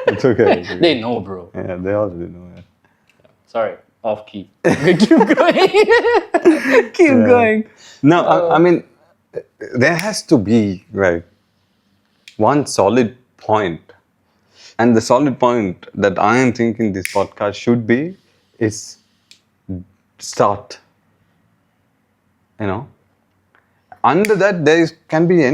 It's okay. They know, bro. Yeah, they already know. Yeah. Sorry. Off key. Keep going. Keep going. No, I mean, there has to be, right, one solid point. And the solid point that I am thinking this podcast should be is start. Under that can be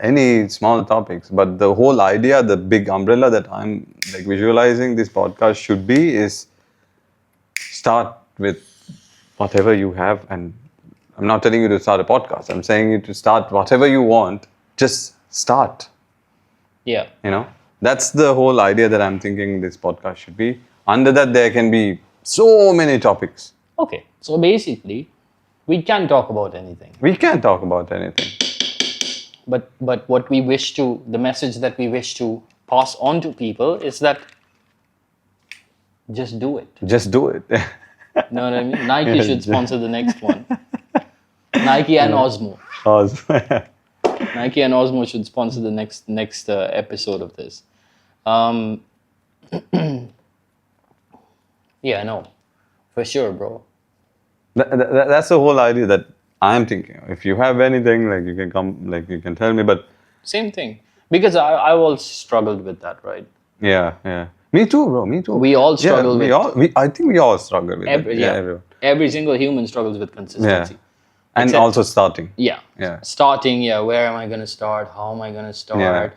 any small topics, but the whole idea, the big umbrella that I'm like visualizing this podcast should be is start with whatever you have. And I'm not telling you to start a podcast. I'm saying you to start whatever you want. Just start. Yeah. That's the whole idea that I'm thinking this podcast should be. Under that, there can be so many topics. Okay. So basically, we can talk about anything. We can talk about anything. But what we wish to, the message that we wish to pass on to people is that just do it. Just do it. Know what I mean? Nike should sponsor the next one. Nike and Osmo. Nike and Osmo should sponsor the next episode of this. Yeah, no, for sure, bro. That's the whole idea that I'm thinking. If you have anything, like you can come, like you can tell me. But same thing, because I also struggled with that, right? Yeah. Me too, bro. Me too. We all struggle with. I think we all struggle with it. Yeah, everyone. Every single human struggles with consistency. Yeah. And also starting. Yeah. Yeah. Starting. Yeah. Where am I gonna start? How am I gonna start? Yeah.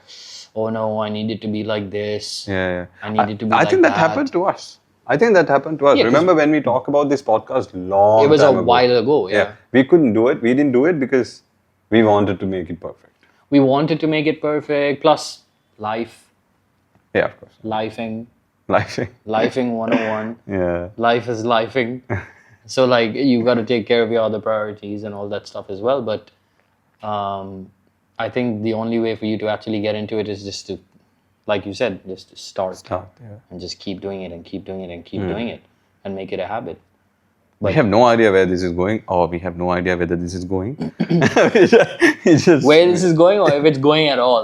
Oh no, I need it to be like this. Yeah. I need it to be I like think that happened to us. Yeah, Remember when we talked about this podcast long time ago? It was a while ago, yeah. We couldn't do it. We didn't do it because we wanted to make it perfect. We wanted to make it perfect. Plus, life. Yeah, of course. Lifing. Lifing 101. Yeah. Life is lifing. So, like, you got to take care of your other priorities and all that stuff as well. But I think the only way for you to actually get into it is just to like you said, just to start Yeah. and just keep doing it and keep doing it and keep doing it and make it a habit. We have no idea where this is going, or we have no idea whether this is going. It's just, Where this is going, or if it's going at all.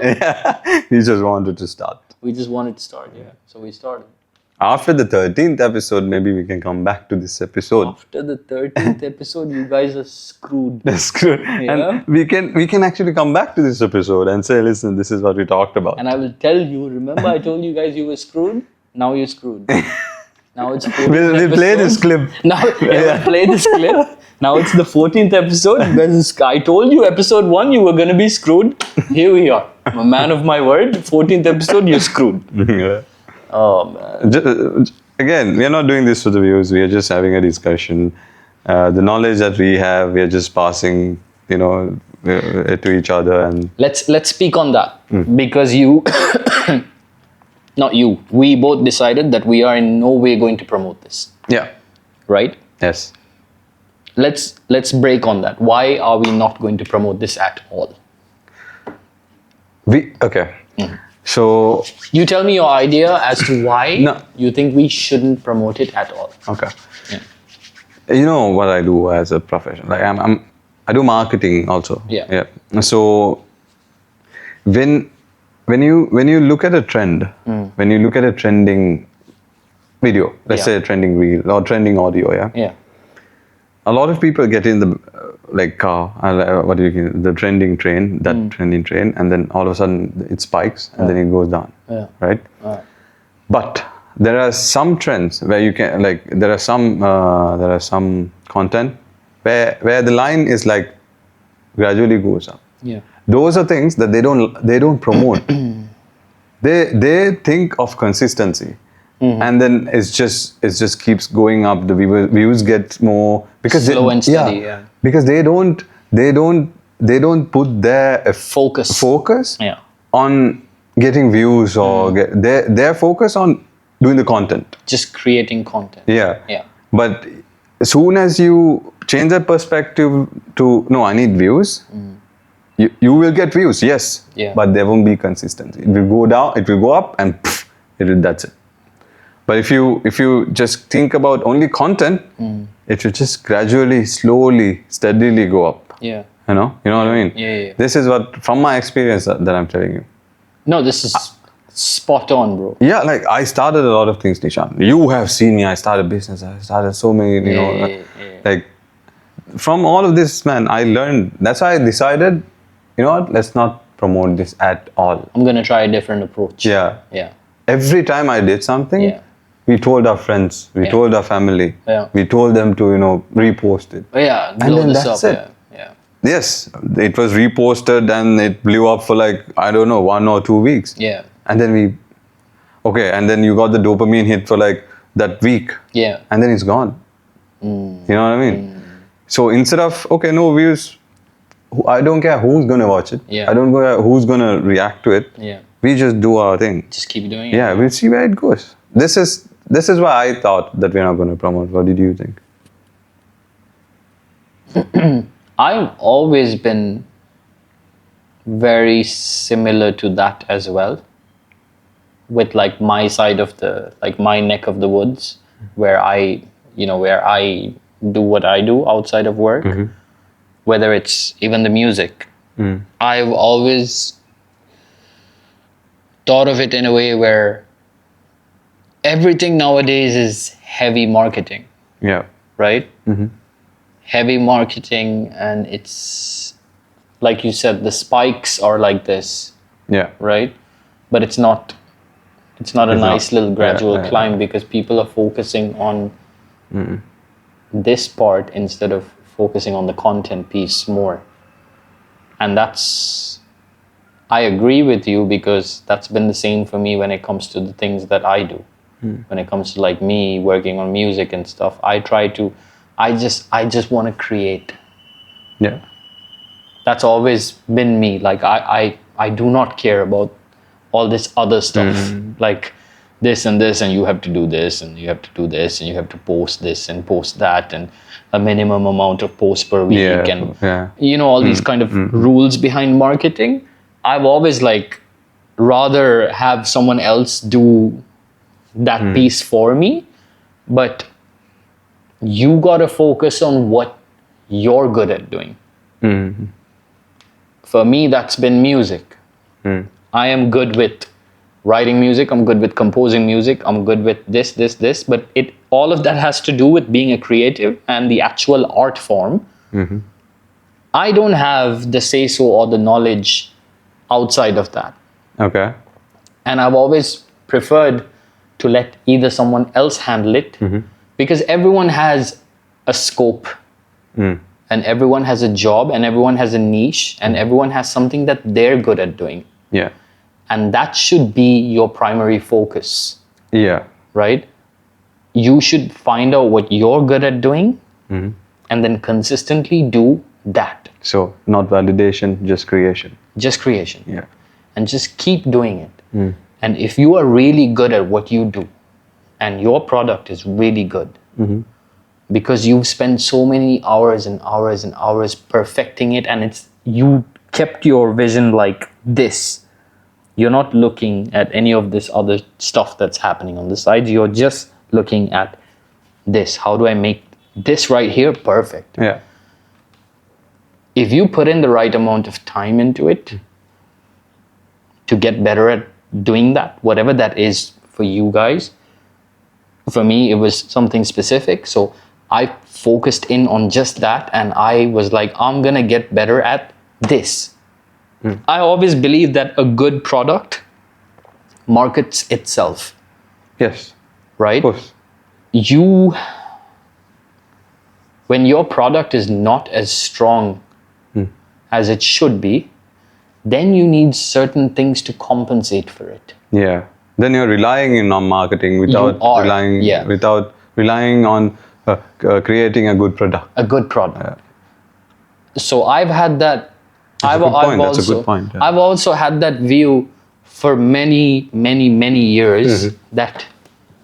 we just wanted to start. We just wanted to start, so we started. After the 13th episode, maybe we can come back to this episode. After the 13th episode, you guys are screwed. That's good. Yeah. And we can actually come back to this episode and say, listen, this is what we talked about. And I will tell you, remember I told you guys you were screwed? Now you're screwed. Now it's 14th We'll play this clip. Now we'll play this clip. Now it's the 14th episode. I told you episode 1 you were going to be screwed. Here we are. I'm a man of my word. 14th episode, you're screwed. Yeah. Oh, man. Again, we are not doing this for the views. We are just having a discussion. The knowledge that we have, we are just passing, to each other. And Let's speak on that. Because you... Not you. We both decided that we are in no way going to promote this. yeah. Right? Yes. Let's break on that. Why are we not going to promote this at all? Okay. So, You tell me your idea as to why No. you think we shouldn't promote it at all. okay. Yeah. You know what I do as a profession? Like I do marketing also. Yeah. So when you look at a trend, when you look at a trending video, let's say a trending reel or trending audio, Yeah. a lot of people get in the the trending train, trending train, and then all of a sudden it spikes and then it goes down. Yeah. Right? But there are some trends where you can there are some content where the line is gradually goes up. Yeah. Those are things that they don't promote. they think of consistency. And then it just keeps going up. The views get more because Slow and steady, yeah. Because they don't put their focus Yeah. on getting views or they're focused on doing the content. Just creating content. Yeah. Yeah. But as soon as you change that perspective to no, I need views. You will get views, yes. Yeah. But there won't be consistency. It will go down. It will go up, and that's it. But if you just think about only content, it will just gradually, slowly, steadily go up. Yeah. You know what I mean? Yeah. This is what from my experience that I'm telling you. No, this is spot on, bro. Yeah, I started a lot of things, Nishan. You have seen me. I started business. I started so many. From all of this, man, I learned. That's why I decided. You know what? Let's not promote this at all. I'm gonna try a different approach. Yeah. Yeah. Every time I did something, we told our friends, we told our family, we told them to repost it. Yeah. And then this that's up. it. Yeah. Yes, it was reposted and it blew up for I don't know, 1 or 2 weeks. Yeah. And then and then you got the dopamine hit for that week. Yeah. And then it's gone. You know what I mean? So instead of, no views, I don't care who's going to watch it. Yeah. I don't care who's going to react to it. Yeah. We just do our thing. Just keep doing it. Yeah, we'll see where it goes. This is why I thought that we're not going to promote. What did you think? I've always been very similar to that as well. With my side of my neck of the woods, where I do what I do outside of work, whether it's even the music. I've always thought of it in a way where everything nowadays is heavy marketing. Yeah. Right? Heavy marketing, and it's like you said, the spikes are like this. Yeah. Right? But it's not a nice little gradual climb because people are focusing on this part instead of focusing on the content piece more. And I agree with you because that's been the same for me when it comes to the things that I do. When it comes to me working on music and stuff, I just want to create. Yeah. That's always been me. I do not care about all this other stuff. This and this, and you have to do this, and you have to do this, and you have to post this and post that, and a minimum amount of posts per week, and all these kind of rules behind marketing. I've always rather have someone else do that piece for me, but you got to focus on what you're good at doing. For me, that's been music. I am good with writing music, I'm good with composing music, I'm good with this, but all of that has to do with being a creative and the actual art form. I don't have the say-so or the knowledge outside of that. Okay. And I've always preferred to let either someone else handle it, because everyone has a scope and everyone has a job and everyone has a niche and everyone has something that they're good at doing. Yeah. And that should be your primary focus. Yeah. Right? You should find out what you're good at doing and then consistently do that. So not validation, just creation. Just creation. Yeah. And just keep doing it. And if you are really good at what you do and your product is really good, because you've spent so many hours and hours and hours perfecting it, and you kept your vision like this. You're not looking at any of this other stuff that's happening on the side. You're just looking at this. How do I make this right here perfect? Yeah. If you put in the right amount of time into it to get better at doing that, whatever that is for you guys, for me, it was something specific. So I focused in on just that, and I was like, I'm going to get better at this. I always believe that a good product markets itself. Yes. Right? Of course. When your product is not as strong as it should be, then you need certain things to compensate for it. Yeah. Then you're relying on marketing without relying on creating a good product. A good product. So I've had that. That's a good point. Yeah. I've also had that view for many, many, many years that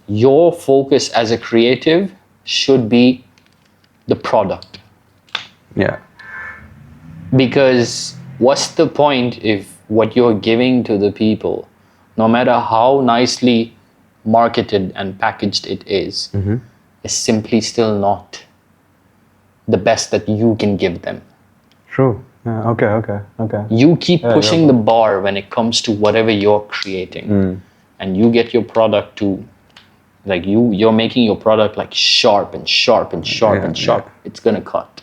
your focus as a creative should be the product. Yeah. Because what's the point if what you're giving to the people, no matter how nicely marketed and packaged it is simply still not the best that you can give them. True. Yeah. Okay. You keep pushing the bar when it comes to whatever you're creating, and you get your product to, like you're making your product like sharp and sharp and sharp and sharp. It's gonna cut.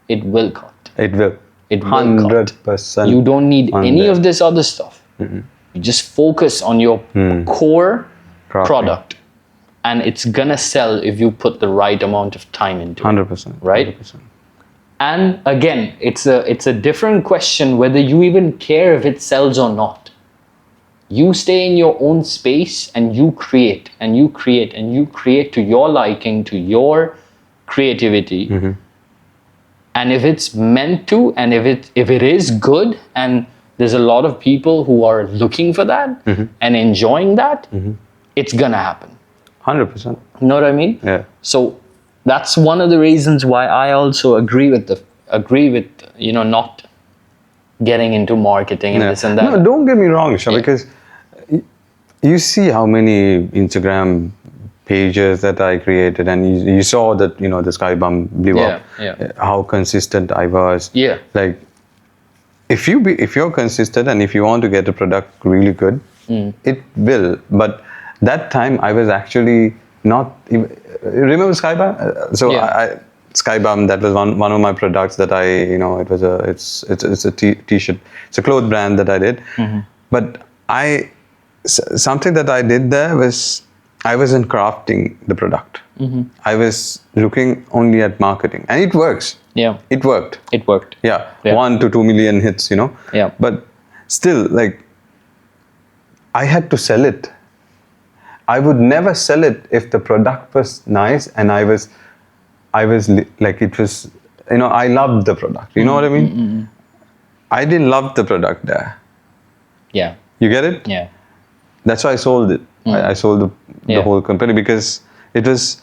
It will cut. It will. It will 100%. cut. You don't need any of this other stuff. You just focus on your core product, and it's gonna sell if you put the right amount of time into it. 100%. Right? 100%. And again, it's a different question whether you even care if it sells or not. You stay in your own space and you create and you create and you create to your liking, to your creativity. And if it's meant to, and if it is good, and there's a lot of people who are looking for that and enjoying that, it's gonna happen. 100%. You know what I mean? Yeah. So that's one of the reasons why I also agree with not getting into marketing and this and that. No, don't get me wrong, Isha, because you see how many Instagram pages that I created, and you saw that the Skybum blew up. Yeah. How consistent I was. Yeah. Like if you're consistent and if you want to get a product really good, it will. But that time I was actually not even, remember Skybum? Skybum, that was one of my products that it's a t-shirt, it's a cloth brand that I did. But something that I did there was I wasn't crafting the product. I was looking only at marketing, and it works. Yeah. It worked. It worked. Yeah. 1 to 2 million hits, Yeah. But still, like, I had to sell it. I would never sell it if the product was nice and I was like, it was, I loved the product. You know what I mean? I didn't love the product there. Yeah. You get it? Yeah. That's why I sold it. I sold the whole company because it was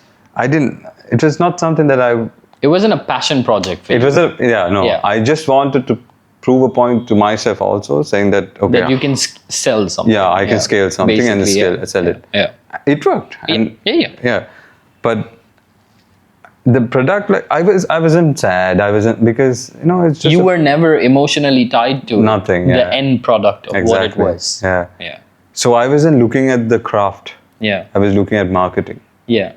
not something that it wasn't a passion project for you. I just wanted to prove a point to myself also, saying that okay, That you can sell something. yeah, I can scale something and Basically, sell it. Yeah. It worked. And Yeah. but the product, like I wasn't sad. I wasn't, because it's just You were never emotionally tied to Nothing, the yeah. end product of what it was. Yeah. Yeah. So I wasn't looking at the craft. Yeah. I was looking at marketing. Yeah.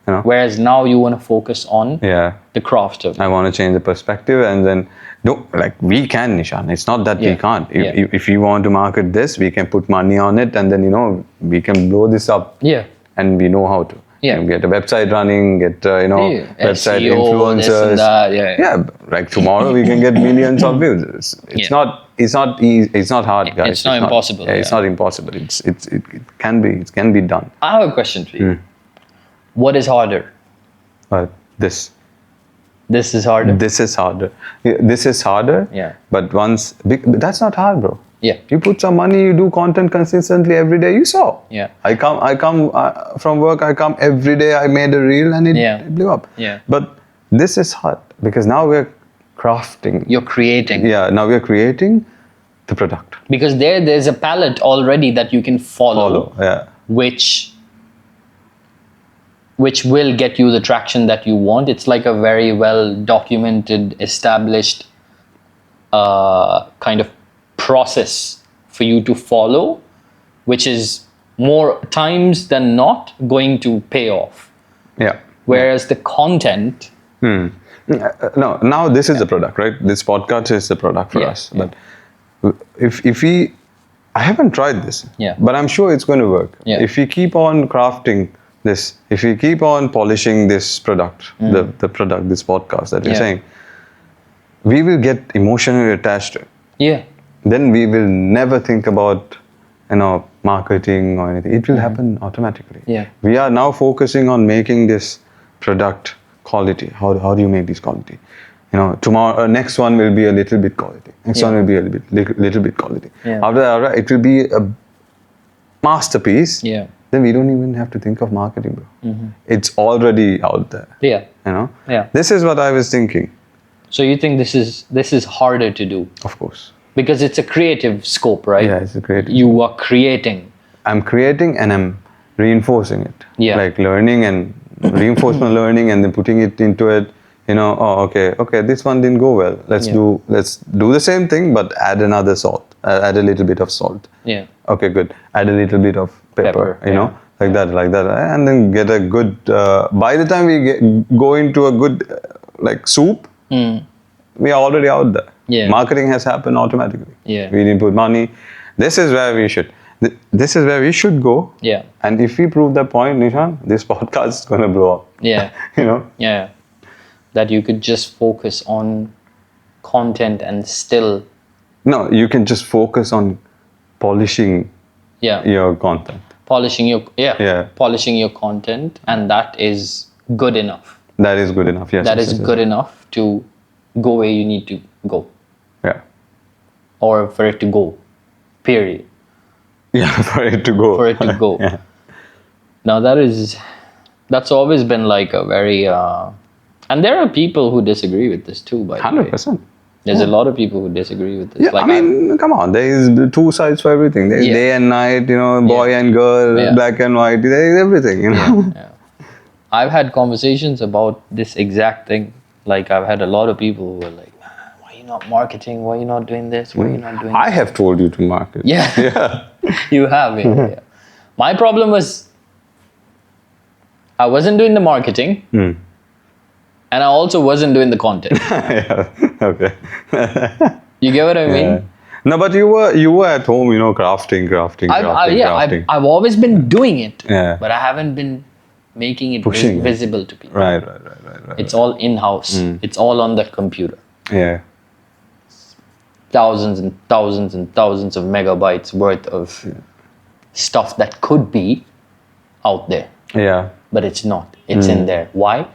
You know? Whereas now you want to focus on Yeah. the craft of it. I want to change the perspective, and then we can, Nishan. It's not that we can't. If we want to market this, we can put money on it, and then we can blow this up. Yeah. And we know how to. Yeah. Get a website running, get website SEO, influencers. this and that, yeah. Like tomorrow we can get millions of views. It's not easy. It's not hard, guys. It's not impossible. Yeah, it's not impossible. It can be done. I have a question for you. What is harder? This is harder. This is harder. This is harder. Yeah. But that's not hard, bro. Yeah. You put some money, you do content consistently every day. You saw. Yeah. I come from work. I come every day. I made a reel and it blew up. Yeah. But this is hard because now we're crafting. You're creating. Yeah. Now we're creating the product. Because there's a palette already that you can follow. Yeah. Which will get you the traction that you want. It's like a very well documented, established kind of process for you to follow, which is more times than not going to pay off. Yeah. Whereas the content. No, now this is the product, right? This podcast is the product for us. But if we, I haven't tried this, but I'm sure it's going to work. Yeah. If we keep on crafting this, if we keep on polishing this product, the product, this podcast that we're saying, we will get emotionally attached to it. Yeah. Then we will never think about, marketing or anything. It will happen automatically. Yeah. We are now focusing on making this product quality. How do you make this quality? Tomorrow, next one will be a little bit quality. Next one will be a little bit quality. Yeah. After that, it will be a masterpiece. Yeah. Then we don't even have to think of marketing, bro. It's already out there. Yeah. Yeah. This is what I was thinking. So you think this is harder to do? Of course. Because it's a creative scope, right? Yeah, it's a creative. You are creating. I'm creating and I'm reinforcing it. Yeah. Like learning and reinforcement learning, and then putting it into it. Okay, this one didn't go well. Let's do the same thing, but add another salt. Add a little bit of salt. Yeah. Okay, good. Add a little bit of pepper. Like that, and then get a good. By the time we go into a good soup, we are already out there. Yeah. Marketing has happened automatically. Yeah. We didn't put money. This is where we should. This is where we should go. Yeah. And if we prove that point, Nishan, this podcast is gonna blow up. Yeah. Yeah. That you could just focus on content and still. No, you can just focus on polishing your content. Polishing your content, and that is good enough. That is good enough, yes. That is good enough to go where you need to go. Yeah. Or for it to go. Period. Yeah, for it to go. Yeah. Now that's always been like a very and there are people who disagree with this too, by the way. 100%. There's a lot of people who disagree with this. Yeah, come on. There is two sides for everything. There is day and night, boy and girl, black and white. There is everything, Yeah. I've had conversations about this exact thing. Like I've had a lot of people who are like, why are you not marketing? Why are you not doing this? Why are you not doing that? I have told you to market. Yeah. You have, yeah. My problem was I wasn't doing the marketing. And I also wasn't doing the content. Yeah. Okay. You get what I mean? Yeah. No, but you were at home, crafting. I've always been doing it. Yeah. But I haven't been making it Pushing visible to people. Right. It's all in-house. It's all on the computer. Yeah. Thousands and thousands and thousands of megabytes worth of stuff that could be out there. Yeah. But it's not. It's in there. Why?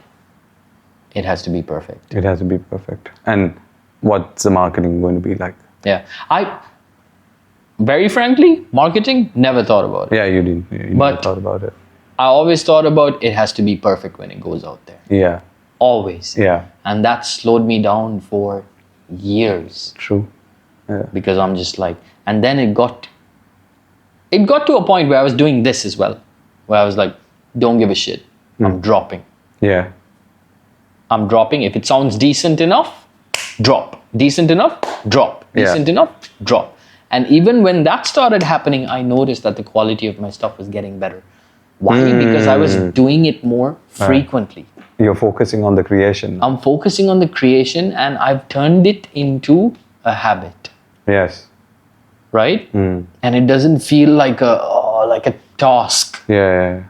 It has to be perfect. It has to be perfect. And what's the marketing going to be like? Yeah. I, very frankly, marketing, never thought about it. Yeah, you didn't. You never thought about it. I always thought about it has to be perfect when it goes out there. Yeah. Always. Yeah. And that slowed me down for years. True. because I'm just like, and then it got to a point where I was doing this as well, where I was like, don't give a shit. I'm dropping. Yeah. I'm dropping. If it sounds decent enough, drop. Decent enough, drop. Decent enough, drop. And even when that started happening, I noticed that the quality of my stuff was getting better. Why? Because I was doing it more frequently. You're focusing on the creation. I'm focusing on the creation, and I've turned it into a habit. Yes. Right? And it doesn't feel like a task. Yeah.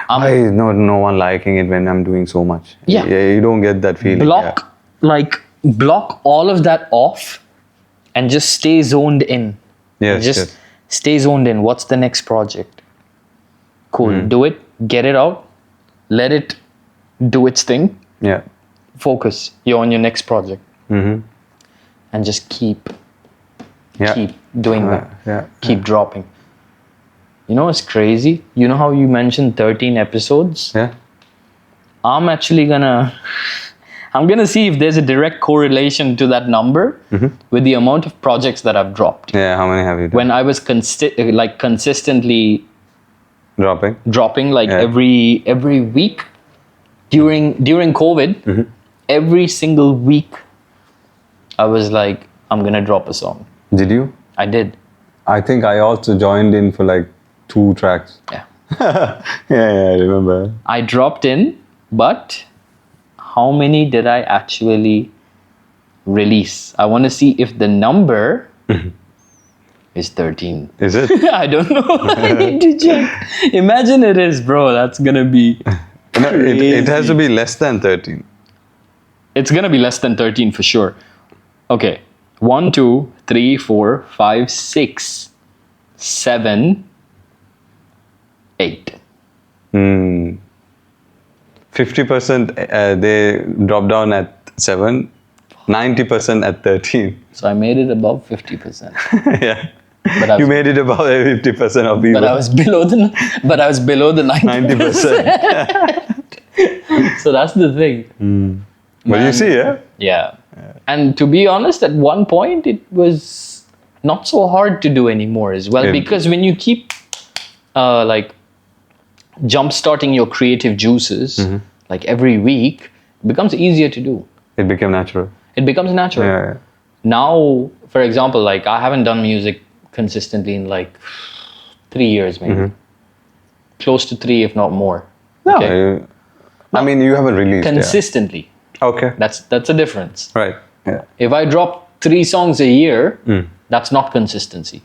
Why is no one liking it when I'm doing so much? Yeah. You don't get that feeling. Block all of that off and just stay zoned in. Yes. Stay zoned in. What's the next project? Cool. Do it. Get it out. Let it do its thing. Yeah. Focus. You're on your next project. And just keep doing that. Yeah. Keep dropping. You know what's crazy? You know how you mentioned 13 episodes? Yeah. I'm actually gonna see if there's a direct correlation to that number with the amount of projects that I've dropped. Yeah, how many have you done? When I was consistently dropping every week during COVID, every single week I was like, I'm gonna drop a song. Did you? I did. I think I also joined in for like 2 tracks. Yeah. Yeah, I remember. I dropped in, but how many did I actually release? I want to see if the number is 13. Is it? I don't know. I need to check. Imagine it is, bro. That's gonna be No, it has to be less than 13. It's gonna be less than 13 for sure. Okay. 1, 2, 3, 4, 5, 6, 7, 8. 50% they drop down at 7, 90% at 13. So I made it above 50%. Yeah. But You made it above 50% of people. But I was below the 90%. 90%. So that's the thing. But you see, yeah? Yeah. And to be honest, at one point it was not so hard to do anymore as well, because when you keep jump starting your creative juices like every week, it becomes easier to do. It became natural. It becomes natural. Yeah. Now, for example, like I haven't done music consistently in like 3 years maybe. Close to 3 if not more. No, Okay? I mean, you haven't released. Consistently. Okay. That's a difference. Right. Yeah. If I drop 3 songs a year, that's not consistency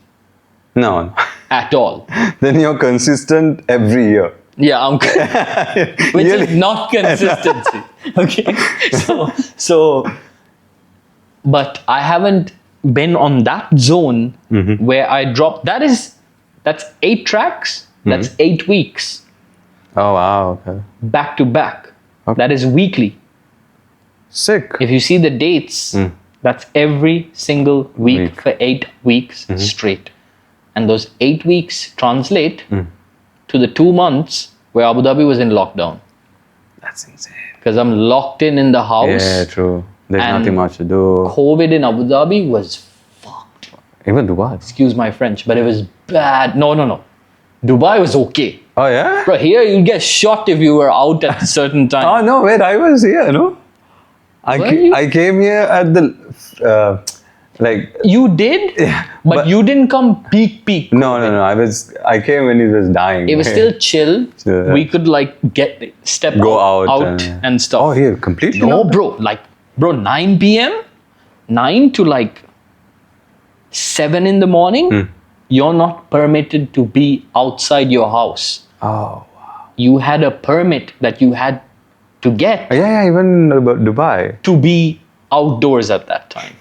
No. at all. Then you're consistent every year. Yeah, which is not consistency. Okay, so, but I haven't been on that zone where I drop. That's 8 tracks. That's 8 weeks. Oh wow. Okay. Back to back. Okay. That is weekly. Sick. If you see the dates, that's every single week for 8 weeks straight. And those 8 weeks translate to the 2 months where Abu Dhabi was in lockdown. That's insane. Because I'm locked in the house. Yeah, true. There's And nothing much to do. COVID in Abu Dhabi was fucked. Even Dubai. Excuse my French, but it was bad. No. Dubai was okay. Oh yeah? Bro, here you'll get shot if you were out at a certain time. Oh no, wait, I was here, no? I came here at the You did? Yeah, but you didn't come peak. No. I came when it was dying. It was still chill. Yeah. We could step Go out and stuff. Oh, here completely. No, bro. 9 p.m., 9 to 7 in the morning, you're not permitted to be outside your house. Oh, You had a permit that you had to get yeah, even about Dubai. to be outdoors at that time.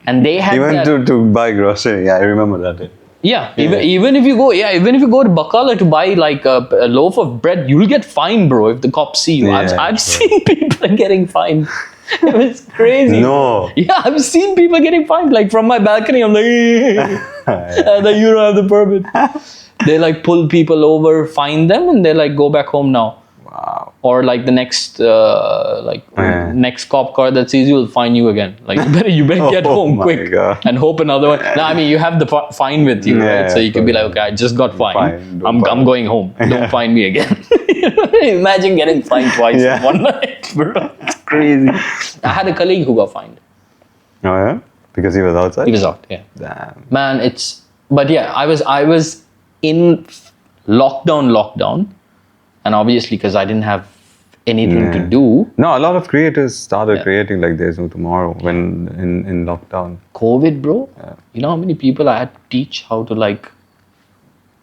And they had Even to buy grocery. Yeah, I remember that. even if you go to Bakala to buy a loaf of bread, you'll get fined, bro, if the cops see you. Yeah, I've seen people getting fined. It was crazy. No. Yeah, I've seen people getting fined. From my balcony, I'm like, and then you don't have the permit. They pull people over, fine them, and they go back home now. Wow. Or like the next next cop car that sees you will fine you again. Like you better get home my quick God. and hope another one. No, I mean you have the fine with you, right? So you can be like, okay, I just got fined. Fine, I'm going home. Don't fine me again. Imagine getting fined twice in one night, bro. It's crazy. I had a colleague who got fined. Oh yeah, because he was outside. He was out. Yeah. Damn. Man, but yeah, I was in lockdown, and obviously because I didn't have anything to do. No, a lot of creators started creating like There's No Tomorrow when in lockdown. COVID, bro. You know how many people I had to teach how to like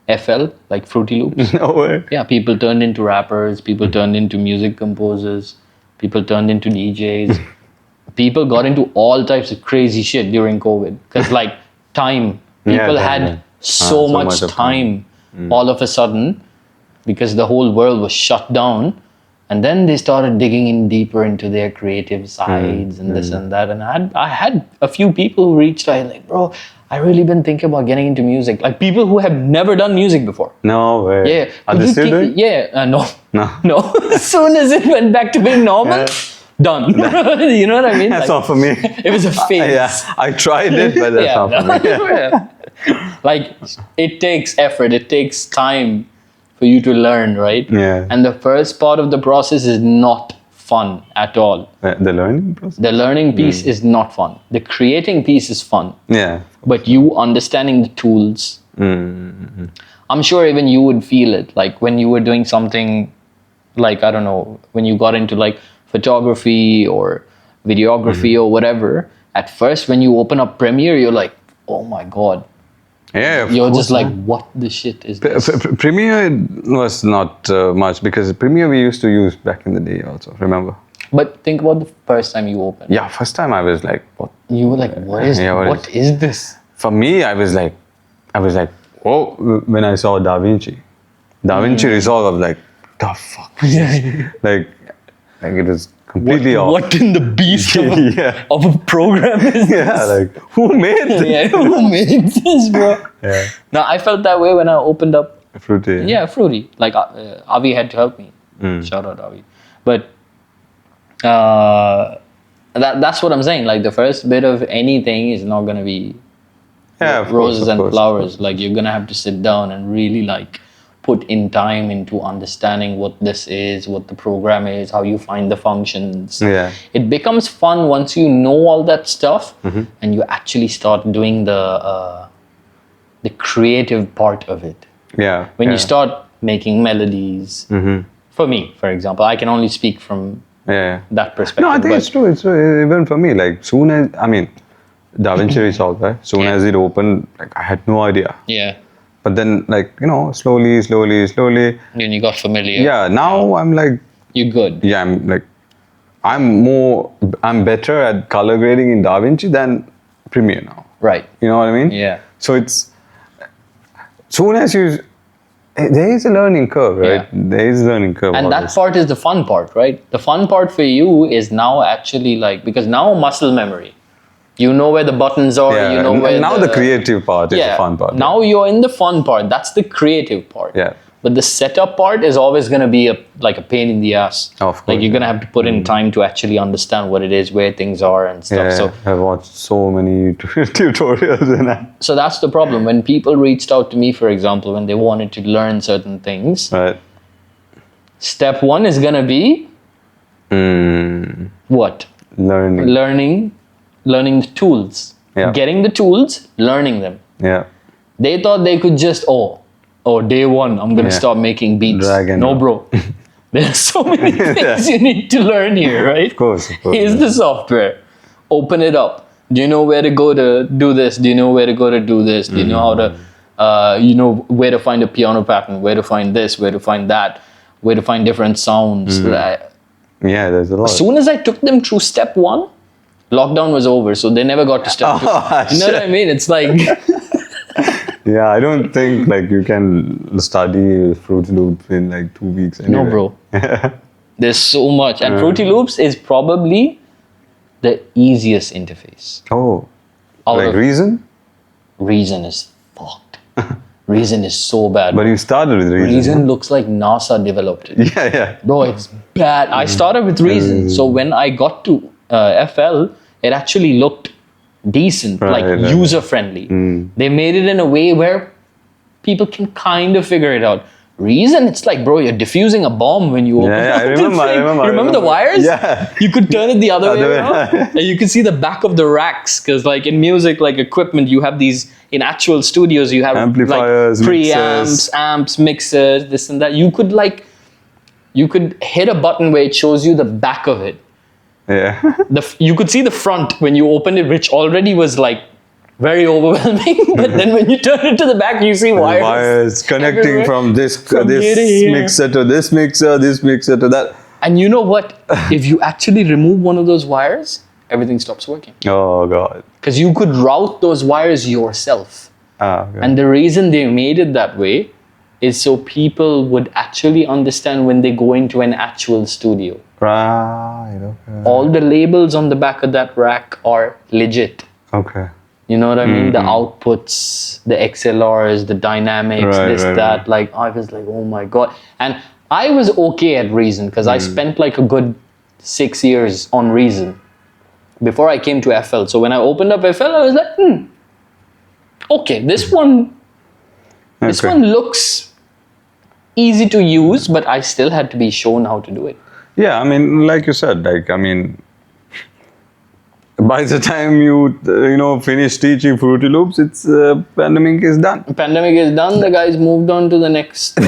FL, like Fruity Loops? No way. Yeah, people turned into rappers, people turned into music composers, people turned into DJs. People got into all types of crazy shit during COVID. Because like time, people had so much time all of a sudden because the whole world was shut down. And then they started digging in deeper into their creative sides and this and that. And I had a few people who reached out like, bro, I really been thinking about getting into music. Like people who have never done music before. No way. Yeah. Are they still doing? Yeah. No. No. As soon as it went back to being normal, done. You know what I mean? That's like, not for me. It was a phase. Yeah, I tried it, but that's not for me. Like it takes effort. It takes time for you to learn, right? Yeah. And the first part of the process is not fun at all. The learning process? The learning piece is not fun. The creating piece is fun. Yeah. But you understanding the tools, I'm sure even you would feel it. Like when you were doing something like, I don't know, when you got into like photography or videography or whatever, at first when you open up Premiere, you're like, oh my God. Yeah, You're just like, what the shit is this? Premiere was not much because Premiere we used to use back in the day also, remember? But think about the first time you opened. Yeah, first time I was like, what? You were like, what is this? For me, I was like, oh, when I saw Da Vinci Resolve, I was like, the fuck? Like it was completely off. What in the beast of a program is this? Yeah, like, who made this? Who made this, bro? Yeah. Now, I felt that way when I opened up. Fruity. Yeah, Fruity. Like, Avi had to help me. Shout out, Avi. But that's what I'm saying. Like, the first bit of anything is not going to be roses and flowers. Like, you're going to have to sit down and really, like, put in time into understanding what this is, what the program is, how you find the functions. Yeah. It becomes fun once you know all that stuff and you actually start doing the creative part of it. Yeah. When you start making melodies, for me, for example, I can only speak from that perspective. No, I think it's true. It's true. Even for me, like soon as, I mean, Da Vinci Resolve, right? Soon as it opened, like I had no idea. Yeah. But then, like, you know, slowly. Then you got familiar. Yeah, now I'm like... You're good. Yeah, I'm better at color grading in Da Vinci than Premiere now. Right. You know what I mean? Yeah. So it's... Soon as you... There is a learning curve, right? Yeah. There is a learning curve. And that part is the fun part, right? The fun part for you is now actually like... Because now muscle memory. You know where the buttons are, you know where now the creative part is the fun part. Now you're in the fun part. That's the creative part. Yeah. But the setup part is always going to be like a pain in the ass. Of course. Like you're going to have to put in time to actually understand what it is, where things are and stuff. Yeah, so I've watched so many tutorials and that. So that's the problem. When people reached out to me, for example, when they wanted to learn certain things, Right. Step one is going to be what? Learning the tools. Yeah. Getting the tools, learning them. Yeah. They thought they could just, day one, I'm going to start making beats. No, bro. There's so many things you need to learn here, right? Of course. Here's the software. Open it up. Do you know where to go to do this? Do you know where to go to do this? Do you know how to, where to find a piano pattern, where to find this, where to find that, where to find different sounds. Yeah, there's a lot. As soon as I took them through step one, lockdown was over, so they never got to step two. You know what I mean? It's like... Yeah, I don't think like you can study Fruity Loops in like 2 weeks anyway. No, bro. There's so much. And Fruity Loops is probably the easiest interface. Oh, like Reason? Reason is fucked. Reason is so bad. But you started with Reason. Reason looks like NASA developed it. Yeah. Bro, it's bad. I started with Reason. So when I got to FL, it actually looked decent, like user-friendly. They made it in a way where people can kind of figure it out. Reason, it's like, bro, you're diffusing a bomb when you open I the remember. thing. I remember the wires? Yeah. You could turn it the other way around. And you could see the back of the racks. Because like in music, like equipment, you have these, in actual studios, you have amplifiers, like preamps, amps, mixers, this and that. You could hit a button where it shows you the back of it. Yeah. You could see the front when you opened it, which already was like very overwhelming. But then when you turn it to the back, you see wires connecting everywhere. from this From here to here. mixer to this mixer to that. And you know what? If you actually remove one of those wires, everything stops working. Oh God. Because you could route those wires yourself. Okay. And the reason they made it that way is so people would actually understand when they go into an actual studio. Right. Okay. All the labels on the back of that rack are legit. Okay. You know what I mean? The outputs, the XLRs, the dynamics, that. Like, I was like, oh my God. And I was okay at Reason because I spent like a good 6 years on Reason before I came to FL. So when I opened up FL, I was like, okay, this one looks easy to use, but I still had to be shown how to do it. Yeah, I mean, like you said, by the time you finish teaching Fruity Loops, it's pandemic is done. Pandemic is done. The guy's moved on to the next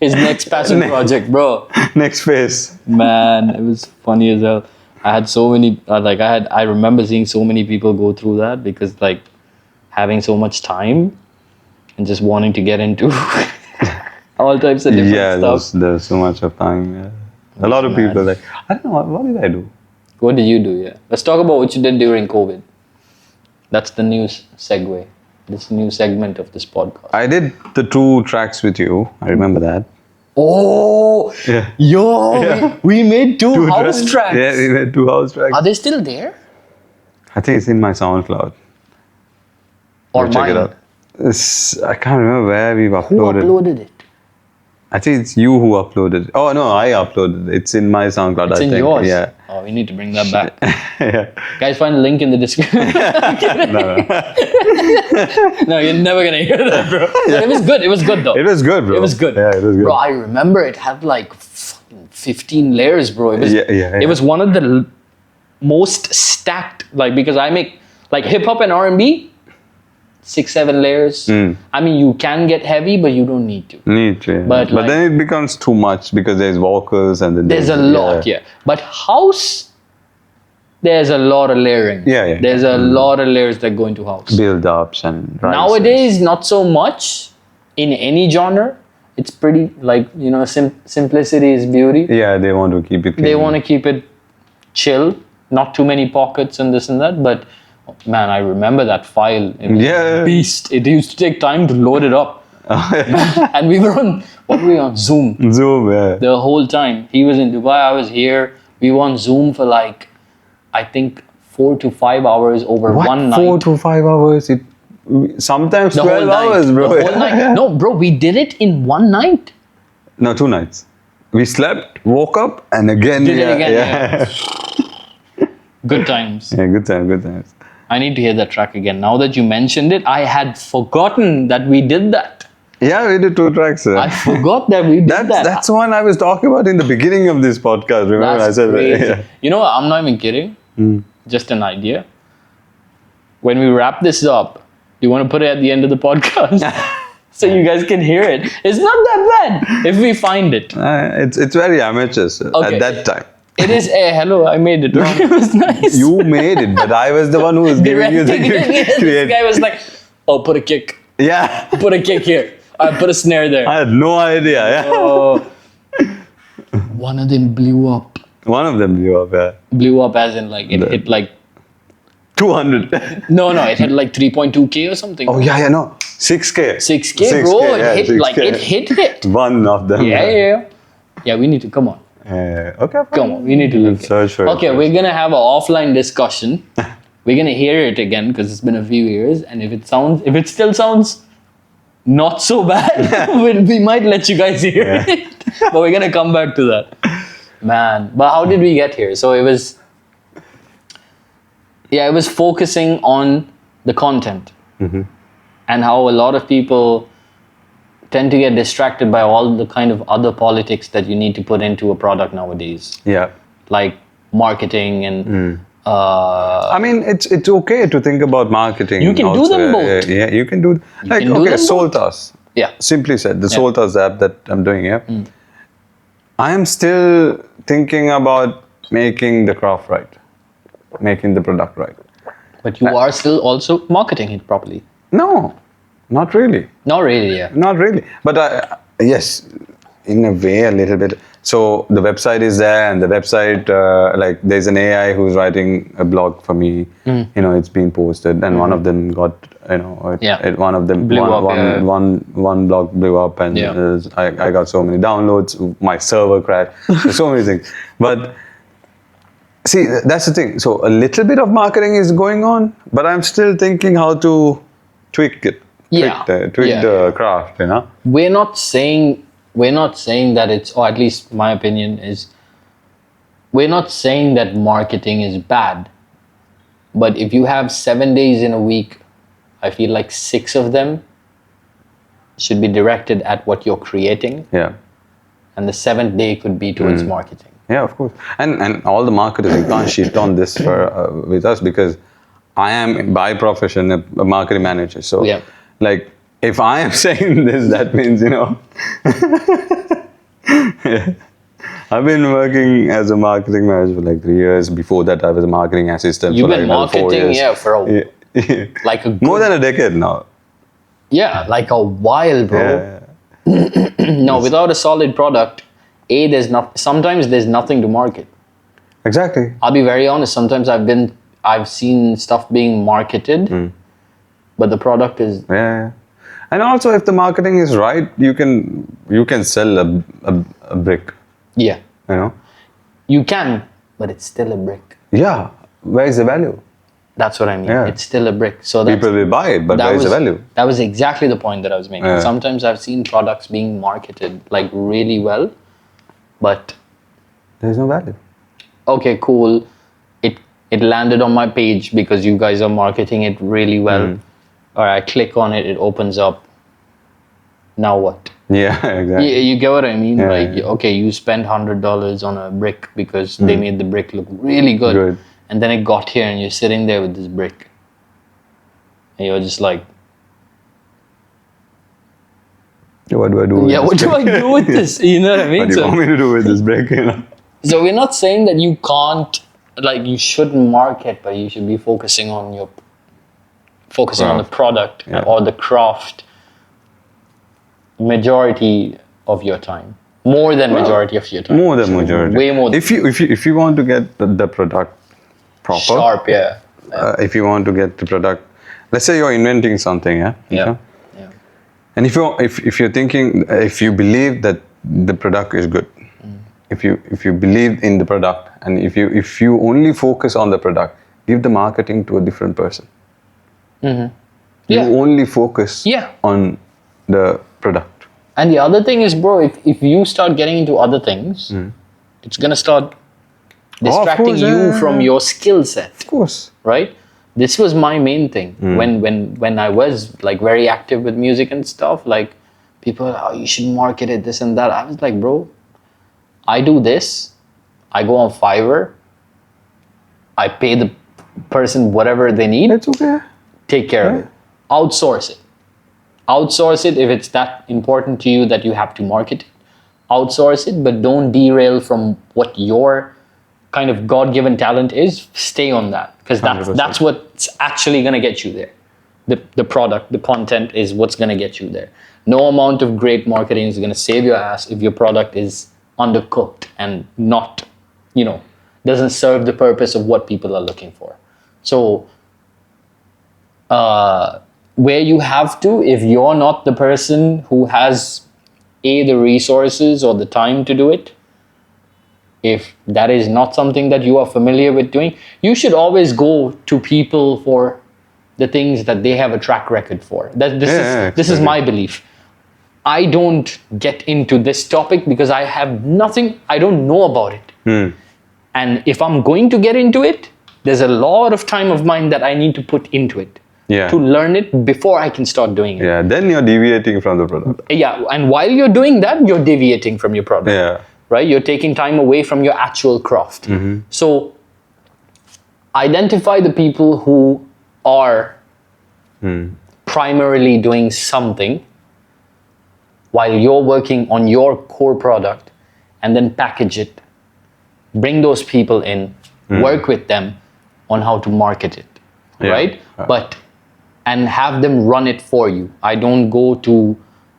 his next passion project, bro. Next phase. Man, it was funny as hell. I had so many I remember seeing so many people go through that because like having so much time and just wanting to get into all types of different stuff. There's so much of time. Yeah. A lot of people are like, I don't know, what did I do? What did you do? Yeah. Let's talk about what you did during COVID. That's the new segue. This new segment of this podcast. I did the 2 tracks with you. I remember that. Oh, yeah. Yo, we made 2 house tracks. Yeah, we made 2 house tracks. Are they still there? I think it's in my SoundCloud. Or check mine? it out. I can't remember where we've uploaded. Who uploaded it? I think it's you who uploaded it. Oh no, I uploaded it. It's in my SoundCloud. It's I in think. yours? Yeah. Oh, we need to bring that back. Yeah. Guys, find the link in the description. No, you're never gonna hear that, bro. But it was good. It was good though. It was good, bro. It was good. Yeah, it was good. Bro, I remember it had like 15 layers, bro. It was. Yeah. It was one of the most stacked. Like because I make like hip hop and R&B. 6-7 layers. I mean, you can get heavy, but you don't need to. Yeah. But like, then it becomes too much because there's vocals and then there's a lot, yeah. But house, there's a lot of layering. Yeah. There's a lot of layers that go into house. Build-ups and rises. Nowadays, not so much in any genre. It's pretty like, simplicity is beauty. Yeah, they want to keep it clean. They want to keep it chill, not too many pockets and this and that, but man, I remember that file. It was a beast. It used to take time to load it up. And we were on Zoom. Zoom, yeah. The whole time. He was in Dubai, I was here. We were on Zoom for like, I think 4 to 5 hours over one night. 4 to 5 hours? Sometimes the 12 hours, bro. The whole night. No, bro, we did it in one night. No, 2 nights. We slept, woke up, and again. Did it again. Good times. Yeah, good times. I need to hear that track again. Now that you mentioned it, I had forgotten that we did that. Yeah, we did 2 tracks. I forgot that we did that. That's one I was talking about in the beginning of this podcast. Remember, That's I said crazy. Yeah. You know what? I'm not even kidding. Just an idea. When we wrap this up, do you want to put it at the end of the podcast? So you guys can hear it. It's not that bad if we find it. It's very amateur at that time. It is hello, I made it. It was nice. You made it, but I was the one who was giving you the This guy was like, oh, put a kick. Yeah. Put a kick here. Put a snare there. I had no idea. Yeah. Oh. One of them blew up. One of them blew up, yeah. Blew up as in like, it hit like 200. No, it hit like 3.2K or something. Oh, yeah, no. 6K. 6K, bro. Yeah, it hit 6K. like, it hit. One of them. Yeah. Yeah, we need to, come on. Okay. Come on, we need to look. Search for it. Okay, we're gonna have an offline discussion. We're gonna hear it again because it's been a few years, and if it still sounds not so bad. We might let you guys hear it, but we're gonna come back to that. Man, but how did we get here? So it was focusing on the content, and how a lot of people tend to get distracted by all the kind of other politics that you need to put into a product nowadays. Yeah. Like marketing and I mean, it's okay to think about marketing. You can do them both. Yeah, you can do. Like, can do okay, them both. Soltas. Yeah. Simply said, the Soltas app that I'm doing here. I am still thinking about making the craft right, making the product right. But you are still also marketing it properly. No, not really. Not really, yeah. Not really. But yes, in a way, a little bit. So the website is there, and the website, like, there's an AI who's writing a blog for me. You know, it's been posted, and one of them got, you know, one of them, Blew up, one blog blew up, and I got so many downloads. My server crashed. There's so many things. But see, that's the thing. So a little bit of marketing is going on, but I'm still thinking how to tweak it. Tweak the craft, you know. We're not saying that it's, or at least my opinion is, we're not saying that marketing is bad. But if you have 7 days in a week, I feel like 6 of them should be directed at what you're creating. Yeah. And the 7th day could be towards marketing. Yeah, of course. And all the marketers, you can't shit on this for with us, because I am by profession a marketing manager. So like, if I am saying this, that means, you know, I've been working as a marketing manager for like 3 years. Before that, I was a marketing assistant. You've for been like marketing, for like a good, more than a decade now. Yeah, like a while, bro. Yeah. No, without a solid product, sometimes there's nothing to market. Exactly. I'll be very honest. Sometimes I've seen stuff being marketed, but the product is And also, if the marketing is right, you can sell a brick. Yeah. You know? You can, but it's still a brick. Yeah. Where is the value? That's what I mean. Yeah. It's still a brick. So people will buy it, but where is the value? That was exactly the point that I was making. Yeah. Sometimes I've seen products being marketed like really well, but there's no value. Okay, cool. It landed on my page because you guys are marketing it really well. Or I click on it, it opens up. Now what? Yeah, exactly. You get what I mean? Okay, you spent $100 on a brick because they made the brick look really good. And then it got here and you're sitting there with this brick. And you're just like, what do I do? Yeah, what do I do with this? You know what I mean? What do you want me to do with this brick? You know? So we're not saying that you can't, like, you shouldn't market, but you should be focusing on the product or the craft majority of your time. More than majority of your time. More than majority. Way more. If you want to get the product proper. Sharp, if you want to get the product, let's say you're inventing something, and if you're thinking, if you believe that the product is good, if you believe in the product, and if you only focus on the product, give the marketing to a different person. You only focus on the product. And the other thing is, bro, if you start getting into other things, it's gonna start distracting you from your skill set. Of course. Right? This was my main thing. When I was like very active with music and stuff, like people were like, oh, you should market it, this and that. I was like, bro, I do this. I go on Fiverr. I pay the person whatever they need. It's okay. Take care of it. Outsource it. Outsource it if it's that important to you that you have to market it. Outsource it, but don't derail from what your kind of God-given talent is. Stay on that, because that's what's actually going to get you there. The product, the content is what's going to get you there. No amount of great marketing is going to save your ass if your product is undercooked and not, doesn't serve the purpose of what people are looking for. So, where you have to, if you're not the person who has the resources or the time to do it, if that is not something that you are familiar with doing, you should always go to people for the things that they have a track record for. This is exactly. my belief. I don't get into this topic because I don't know about it. And if I'm going to get into it, there's a lot of time of mine that I need to put into it to learn it before I can start doing it. Yeah, then you're deviating from the product. Yeah, and while you're doing that, you're deviating from your product. Yeah. Right? You're taking time away from your actual craft. So identify the people who are primarily doing something while you're working on your core product, and then package it. Bring those people in, work with them on how to market it, right? And have them run it for you. I don't go to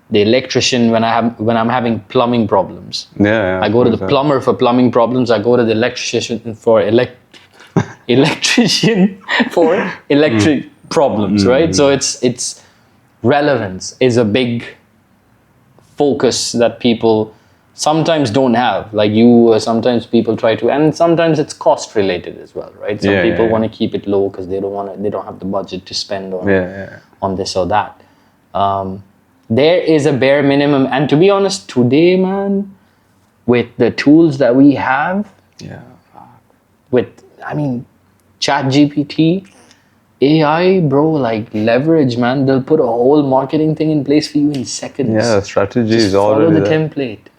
the electrician when I'm having plumbing problems. I go to the plumber for plumbing problems. I go to the electrician for electrician for electric problems, right? So it's relevance is a big focus that people sometimes don't have. Like sometimes people try to, and sometimes it's cost related as well, right? Some people want to keep it low because they don't have the budget to spend on this or that. There is a bare minimum, and to be honest, today, man, with the tools that we have, ChatGPT, AI, bro, like leverage, man. They'll put a whole marketing thing in place for you in seconds. Yeah, strategy Just is already follow the there. template.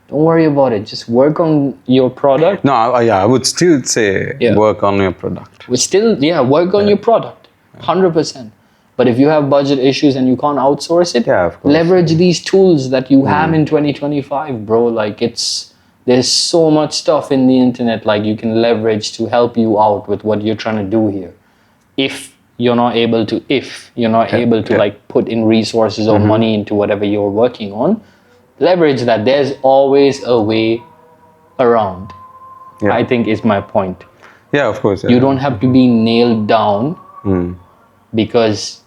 Don't worry about it. Just work on your product. No, I would still say work on your product. Work on your product, 100%. But if you have budget issues and you can't outsource it, of course. leverage these tools that you have in 2025, bro. Like there's so much stuff in the internet like you can leverage to help you out with what you're trying to do here. If you're not able to like put in resources or money into whatever you're working on, leverage that. There's always a way around. I think is my point. Yeah, of course. You don't have to be nailed down because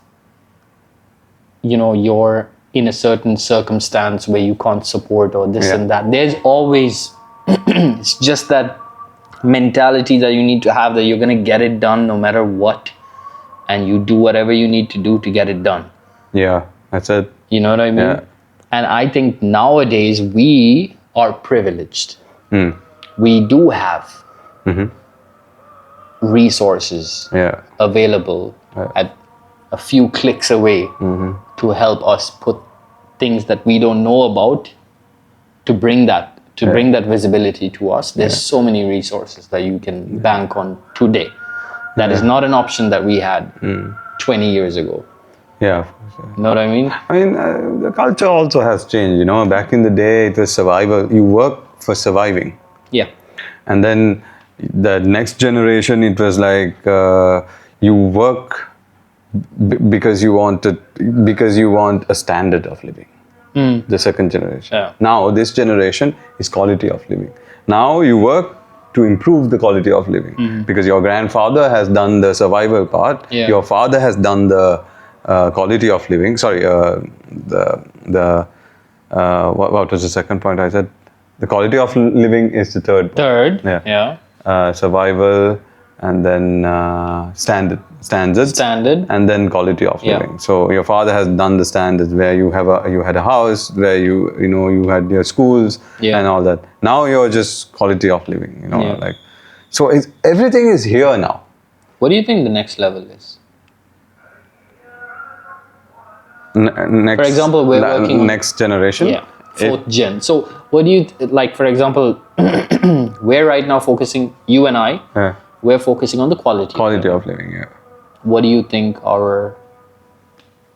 you're in a certain circumstance where you can't support or this and that. There's always it's just that mentality that you need to have, that you're going to get it done no matter what, and you do whatever you need to do to get it done. Yeah, that's it. You know what I mean? Yeah. And I think nowadays we are privileged. We do have resources available at a few clicks away to help us put things that we don't know about, to bring that visibility to us. There's so many resources that you can bank on today. That is not an option that we had 20 years ago. Yeah, of course. Know what I mean? I mean, the culture also has changed. Back in the day, it was survival. You work for surviving. Yeah. And then the next generation, it was like you work because you want a standard of living. The second generation. Yeah. Now this generation is quality of living. Now you work to improve the quality of living because your grandfather has done the survival part. Yeah. Your father has done the quality of living. Sorry, what was the second point I said? The quality of living is the third point. Survival, and then standards, and then quality of living. So your father has done the standards where you had a house, where you had your schools and all that. Now you're just quality of living. Like, so everything is here now. What do you think the next level is? Next, for example, we're working on next generation. Fourth gen. So what do you like? For example, we're right now focusing. You and I. We're focusing on the quality of living. Yeah. What do you think our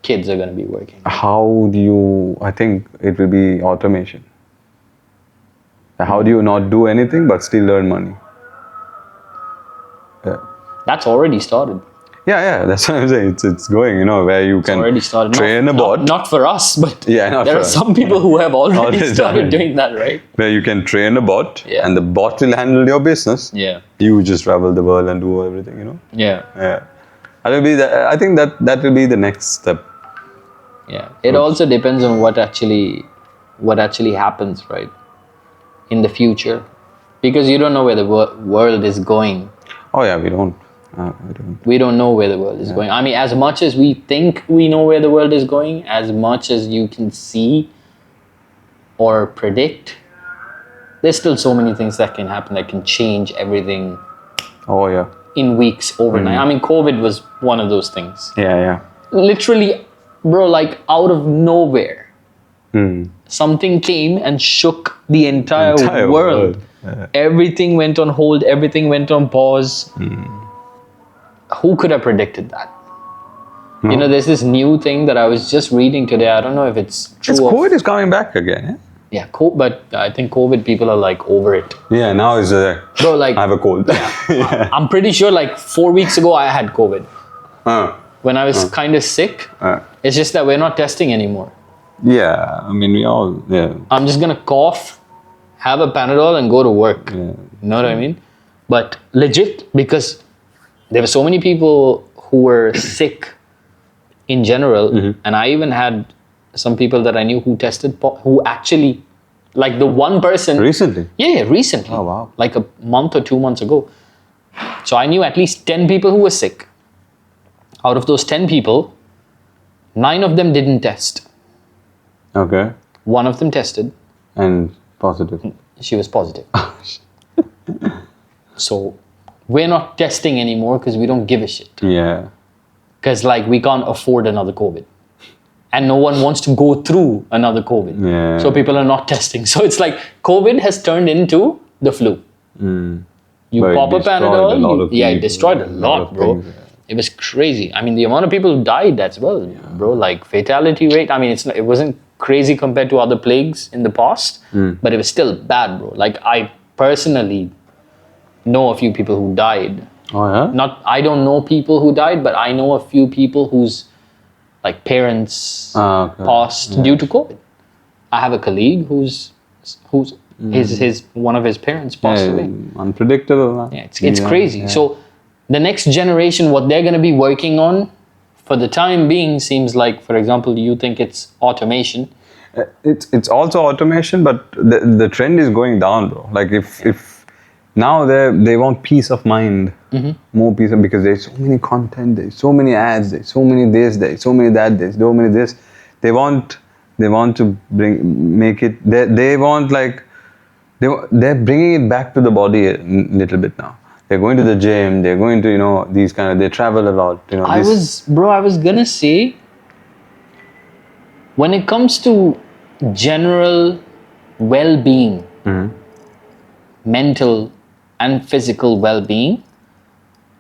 kids are going to be working? I think it will be automation. How do you not do anything but still earn money? Yeah. That's already started. Yeah, that's what I'm saying. It's going, where you can train a bot. Not for us, but there are us. some people who have already started doing that, right? Where you can train a bot and the bot will handle your business. Yeah. You just travel the world and do everything, Yeah. That will be I think that will be the next step. Yeah. It also depends on what actually happens, right? In the future. Because you don't know where the world is going. Oh yeah, we don't. I don't. We don't know where the world is going. I mean, as much as we think we know where the world is going, as much as you can see or predict, there's still so many things that can happen that can change everything Oh yeah. in weeks, overnight. I mean, COVID was one of those things. Yeah. Literally, bro, like out of nowhere, Hmm. something came and shook the entire Entire world. world. Yeah. Everything went on hold, everything went on pause. Who could have predicted that? You know, there's this new thing that I was just reading today. I don't know if it's true. COVID is coming back again. Yeah, but I think COVID people are like over it. Yeah. Now is Bro, like, I have a cold. I'm pretty sure like 4 weeks ago I had COVID. When I was kind of sick. It's just that we're not testing anymore. Yeah. I mean, we all. Yeah. I'm just gonna cough, have a Panadol, and go to work. Yeah. You know what I mean? But legit, because there were so many people who were sick in general, and I even had some people that I knew who tested, who actually, like the one person. Recently. Yeah, recently. Oh, wow. Like a month or 2 months ago. So I knew at least 10 people who were sick. Out of those 10 people, 9 of them didn't test. Okay. One of them tested. And positive. She was positive. So we're not testing anymore because we don't give a shit. Yeah. Because like we can't afford another COVID. And no one wants to go through another COVID. Yeah. So people are not testing. So it's like COVID has turned into the flu. You But it pop a destroyed Panadol. a lot of Yeah, it people, destroyed a a lot lot, of bro. things, yeah. It was crazy. I mean, the amount of people who died as well, bro. Like fatality rate. I mean, it wasn't crazy compared to other plagues in the past, but it was still bad, bro. Like I personally know a few people who died. Oh yeah. I don't know people who died, but I know a few people whose like parents Okay. passed due to COVID. I have a colleague whose his one of his parents passed away. Unpredictable. Man. Yeah, it's crazy. Yeah. So the next generation, what they're going to be working on for the time being seems like, for example, you think it's automation. It's also automation, but the trend is going down, bro. Like if now they want peace of mind, more peace because there's so many content, there's so many ads, there's so many this, there's so many that, there's so many this. They want to make it. They want like they're bringing it back to the body a little bit now. They're going to the gym. They're going to these kind of. They travel a lot. I was gonna say, when it comes to general well-being, mental and physical well-being,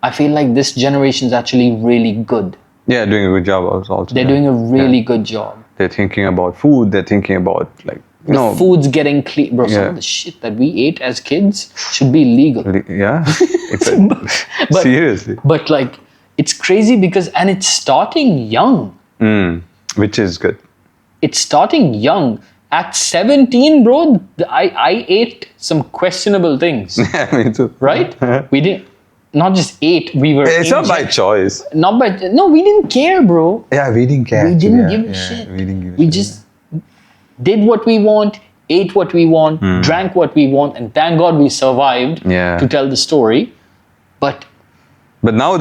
I feel like this generation is actually really good. Yeah, doing a good job also. They're doing a really good job. They're thinking about food. They're thinking about like the food's getting clean, bro. Some of the shit that we ate as kids should be legal. Yeah, But- seriously. But like, it's crazy because it's starting young. Which is good. It's starting young. At 17, bro, I ate some questionable things, Yeah, me too. right? We didn't, not just ate, we were. It's not by choice. No, we didn't care, bro. Yeah, we didn't care. We didn't give a shit. We didn't give a We shit. just did what we want, ate what we want, drank what we want, and thank God we survived Yeah. to tell the story. But now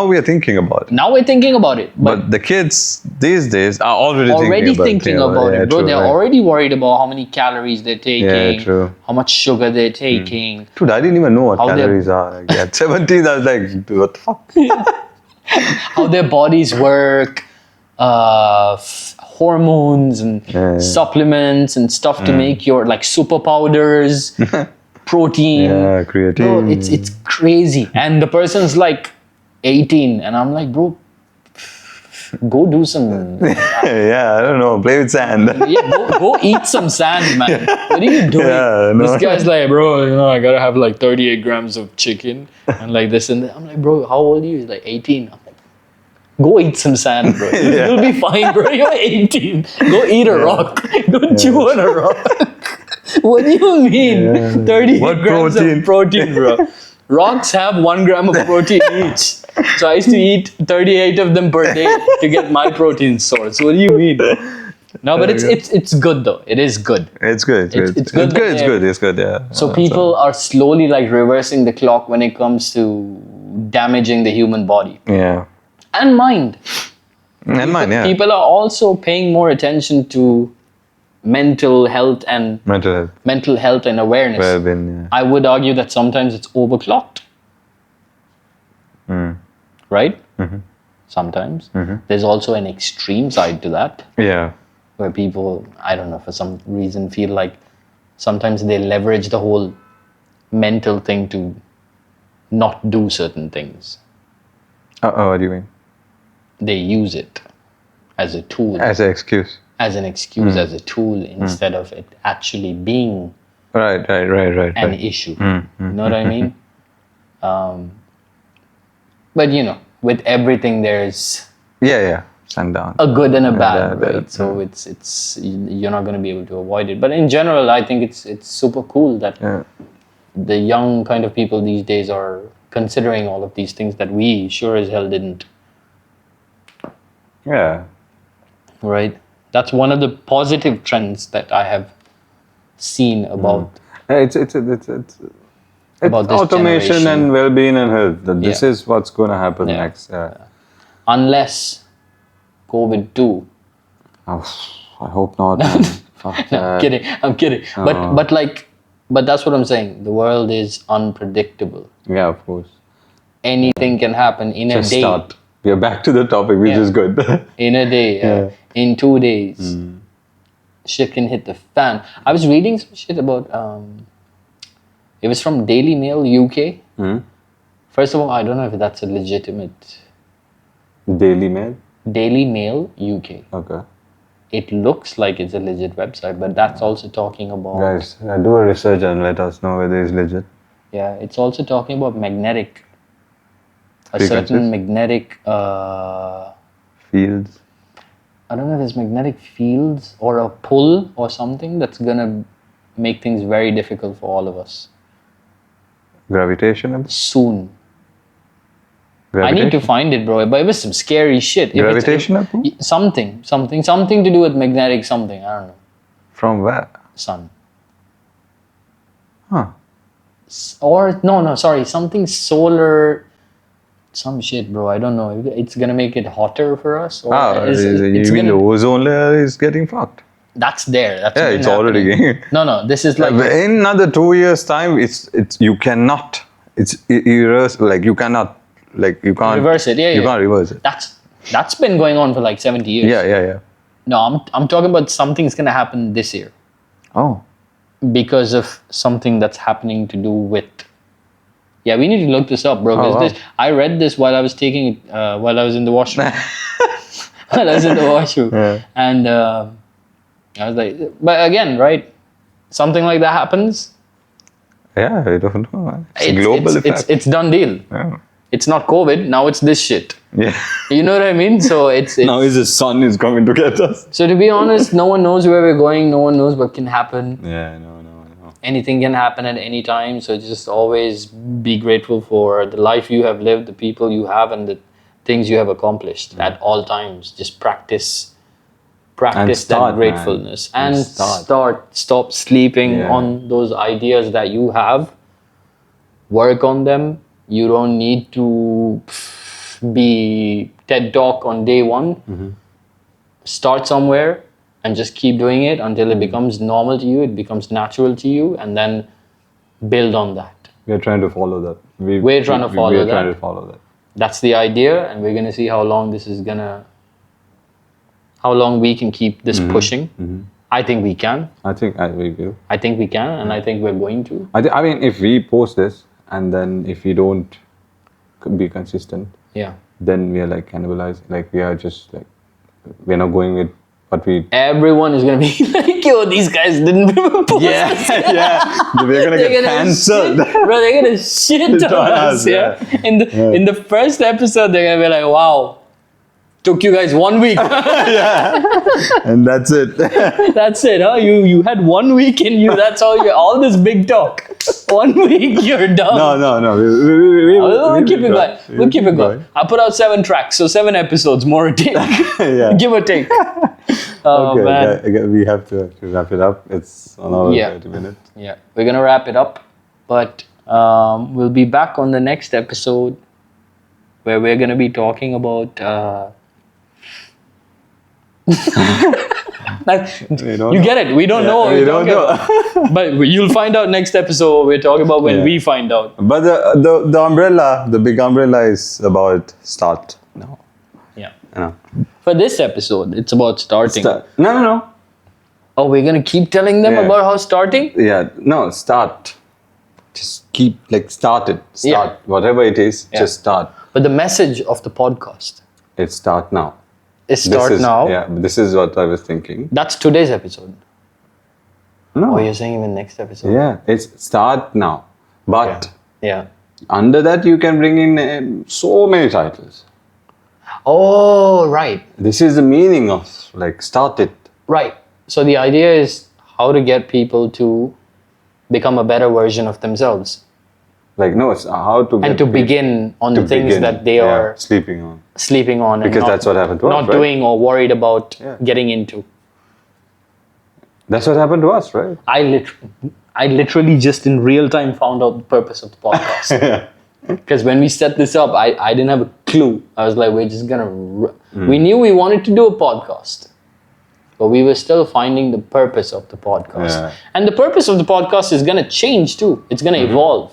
we are thinking about it. now we're thinking about it. But the kids these days are already Thinking about it, bro. They're already worried about how many calories they're taking, Yeah, true. how much sugar they're taking. Dude, I didn't even know what How they're- calories are. Like, at 17, I was like, dude, what the fuck? How their bodies work, hormones and supplements and stuff to make your like super powders, protein. Yeah, creatine. Bro, it's crazy. And the person's like 18, and I'm like, bro, go do some. Yeah, I don't know. Play with sand. Yeah, go eat some sand, man. What are you doing? Yeah, no. This guy's like, bro, I gotta have like 38 grams of chicken and like this and that. I'm like, bro, how old are you? He's like 18. I'm like, go eat some sand, bro. You'll be fine, bro. You're 18. Go eat a rock. Go chew on a rock. What do you mean? 38 What grams protein? of protein, bro. Rocks have 1 gram of protein each. So I used to eat 38 of them per day to get my protein source. What do you mean? No, but it's good though. It is good. It's good. It's good that It's good. Yeah. So people are slowly like reversing the clock when it comes to damaging the human body Yeah. and mind. And mine, yeah. People are also paying more attention to mental health and Mental health. awareness. Well-being, yeah. I would argue that sometimes it's overclocked. Right? Sometimes. There's also an extreme side to that. Yeah. Where people, I don't know, for some reason feel like sometimes they leverage the whole mental thing to not do certain things. What do you mean? They use it as a tool. As an excuse. As an excuse, as a tool, instead of it actually being Right. an issue. You know what I mean? But with everything there's Yeah. Stand down. a good and a bad, bad, right? So it's you're not going to be able to avoid it. But in general, I think it's super cool that the young kind of people these days are considering all of these things that we sure as hell didn't. Yeah. Right? That's one of the positive trends that I have seen about It's about this automation generation. and well-being and health. That this is what's going to happen next. Unless COVID 2. Oh, I hope not. Man. Fuck that. I'm kidding. But that's what I'm saying. The world is unpredictable. Yeah, of course. Anything can happen in a day. Start. We are back to the topic, which is good. In a day. In 2 days. Shit can hit the fan. I was reading some shit about it was from Daily Mail UK. First of all, I don't know if that's a legitimate Daily Mail? Daily Mail UK. Okay. It looks like it's a legit website, but that's also talking about... Guys, do a research and let us know whether it's legit. Yeah, it's also talking about magnetic... A Frequencies? certain magnetic... Fields? I don't know if it's magnetic fields or a pull or something that's gonna make things very difficult for all of us. Gravitation? Soon. I need to find it, bro. But it was some scary shit. Gravitational pull? Something to do with magnetic something. I don't know. From where? Sun. Huh. Or no, sorry, something solar. Some shit, bro. I don't know. It's gonna make it hotter for us. Or you mean the ozone layer is getting fucked? That's there. That's Yeah, it's already getting. No. This is like in another 2 years' time, it's you cannot. It's irreversible. Like you cannot. Like you can't reverse it. Yeah, you can't reverse it. That's been going on for like 70 years. Yeah. No, I'm talking about something's gonna happen this year. Oh. Because of something that's happening to do with. Yeah, we need to look this up, bro. Because I read this while I was taking it, while I was in the washroom. Yeah. And I was like, but again, right? Something like that happens. Yeah, I don't know. Man. It's a global effect. It's done deal. Yeah. It's not COVID. Now it's this shit. Yeah. You know what I mean? So it's now the sun is coming to get us. So to be honest, no one knows where we're going. No one knows what can happen. Yeah, I know. Anything can happen at any time. So just always be grateful for the life you have lived, the people you have, and the things you have accomplished at all times. Just practice that gratefulness, and stop sleeping on those ideas that you have. Work on them. You don't need to be TED Talk on day one. Start somewhere and just keep doing it until it becomes normal to you, it becomes natural to you, and then build on that. We're trying to follow that. We're trying to follow that. That's the idea, and we're going to see how long how long we can keep this pushing. I think we can. I think we will. I think we can, and I think we're going to. I mean, if we post this, and then if we don't be consistent, then we are like cannibalized. Like we are just like, we're not going with what we... Everyone is going to be like, yo, these guys didn't post this. We're going to get cancelled. Bro, they're going to shit on us. In the first episode, they're going to be like, wow, took you guys 1 week. And that's it. That's it, huh? You had 1 week in you. That's all this big talk. 1 week, you're done. No. We'll keep it going. We'll keep it going. I put out 7 tracks, so 7 episodes, more a take. Give or take. Oh, okay, man. we have to wrap it up. It's 1 hour and 30 minutes. Yeah, we're going to wrap it up. But we'll be back on the next episode where we're going to be talking about. You get it. We don't know what we we're don't talking about. But you'll find out next episode what we're talking about when we find out. But the umbrella, the big umbrella is about start now. Yeah. You know. For this episode, it's about starting. No. Oh, we're going to keep telling them about how starting? Yeah, no, start. Just keep, start it. Start. Whatever it is, just start. But the message of the podcast It's start now. is start now. Yeah, this is what I was thinking. That's today's episode. No. Oh, you're saying even next episode? Yeah, it's start now. But Yeah. under that, you can bring in so many titles. Oh, right. This is the meaning of, start it. Right. So the idea is how to get people to become a better version of themselves. No, it's how to get And to begin on the things that they are sleeping on. sleeping on. Because that's what happened to us, Not right? doing or worried about getting into. That's what happened to us, right? I literally just in real time found out the purpose of the podcast. Because when we set this up, I didn't have a clue. I was like, we're just gonna... We knew we wanted to do a podcast. But we were still finding the purpose of the podcast. Yeah. And the purpose of the podcast is gonna change too. It's gonna evolve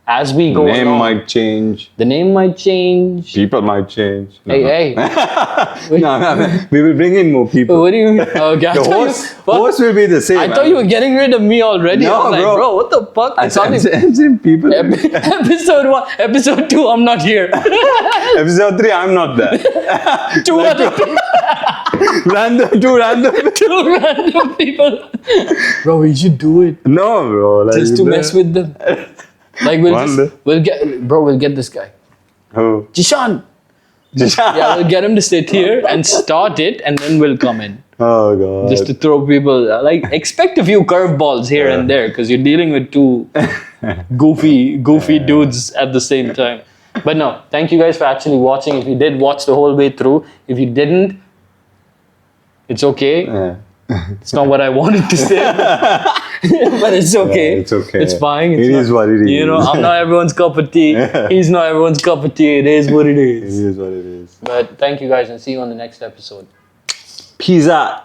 as we go The name along. might change. The name might change. People might change. Hey. No, we will bring in more people. What do you mean? Okay, The host will be the same. I thought you were getting rid of me already. No, I was like, bro. what the fuck? It's I'm only saying people. episode 1, episode 2, I'm not here. Episode 3, I'm not there. 2 other people. Two random. 2 random people. Bro, we should do it. No, bro. Just to mess with them. We'll get this guy. Who? Jishan. Yeah, we'll get him to sit here and start it, and then we'll come in. Oh god. Just to throw people, expect a few curveballs here and there, because you're dealing with 2 goofy dudes at the same time. But no, thank you guys for actually watching. If you did watch the whole way through, if you didn't, it's okay. Yeah. It's not what I wanted to say, but it's okay. Yeah, it's okay. It's fine. It is what it is. You know, I'm not everyone's cup of tea. He's not everyone's cup of tea. It is what it is. It is what it is. But thank you guys, and see you on the next episode. Pizza.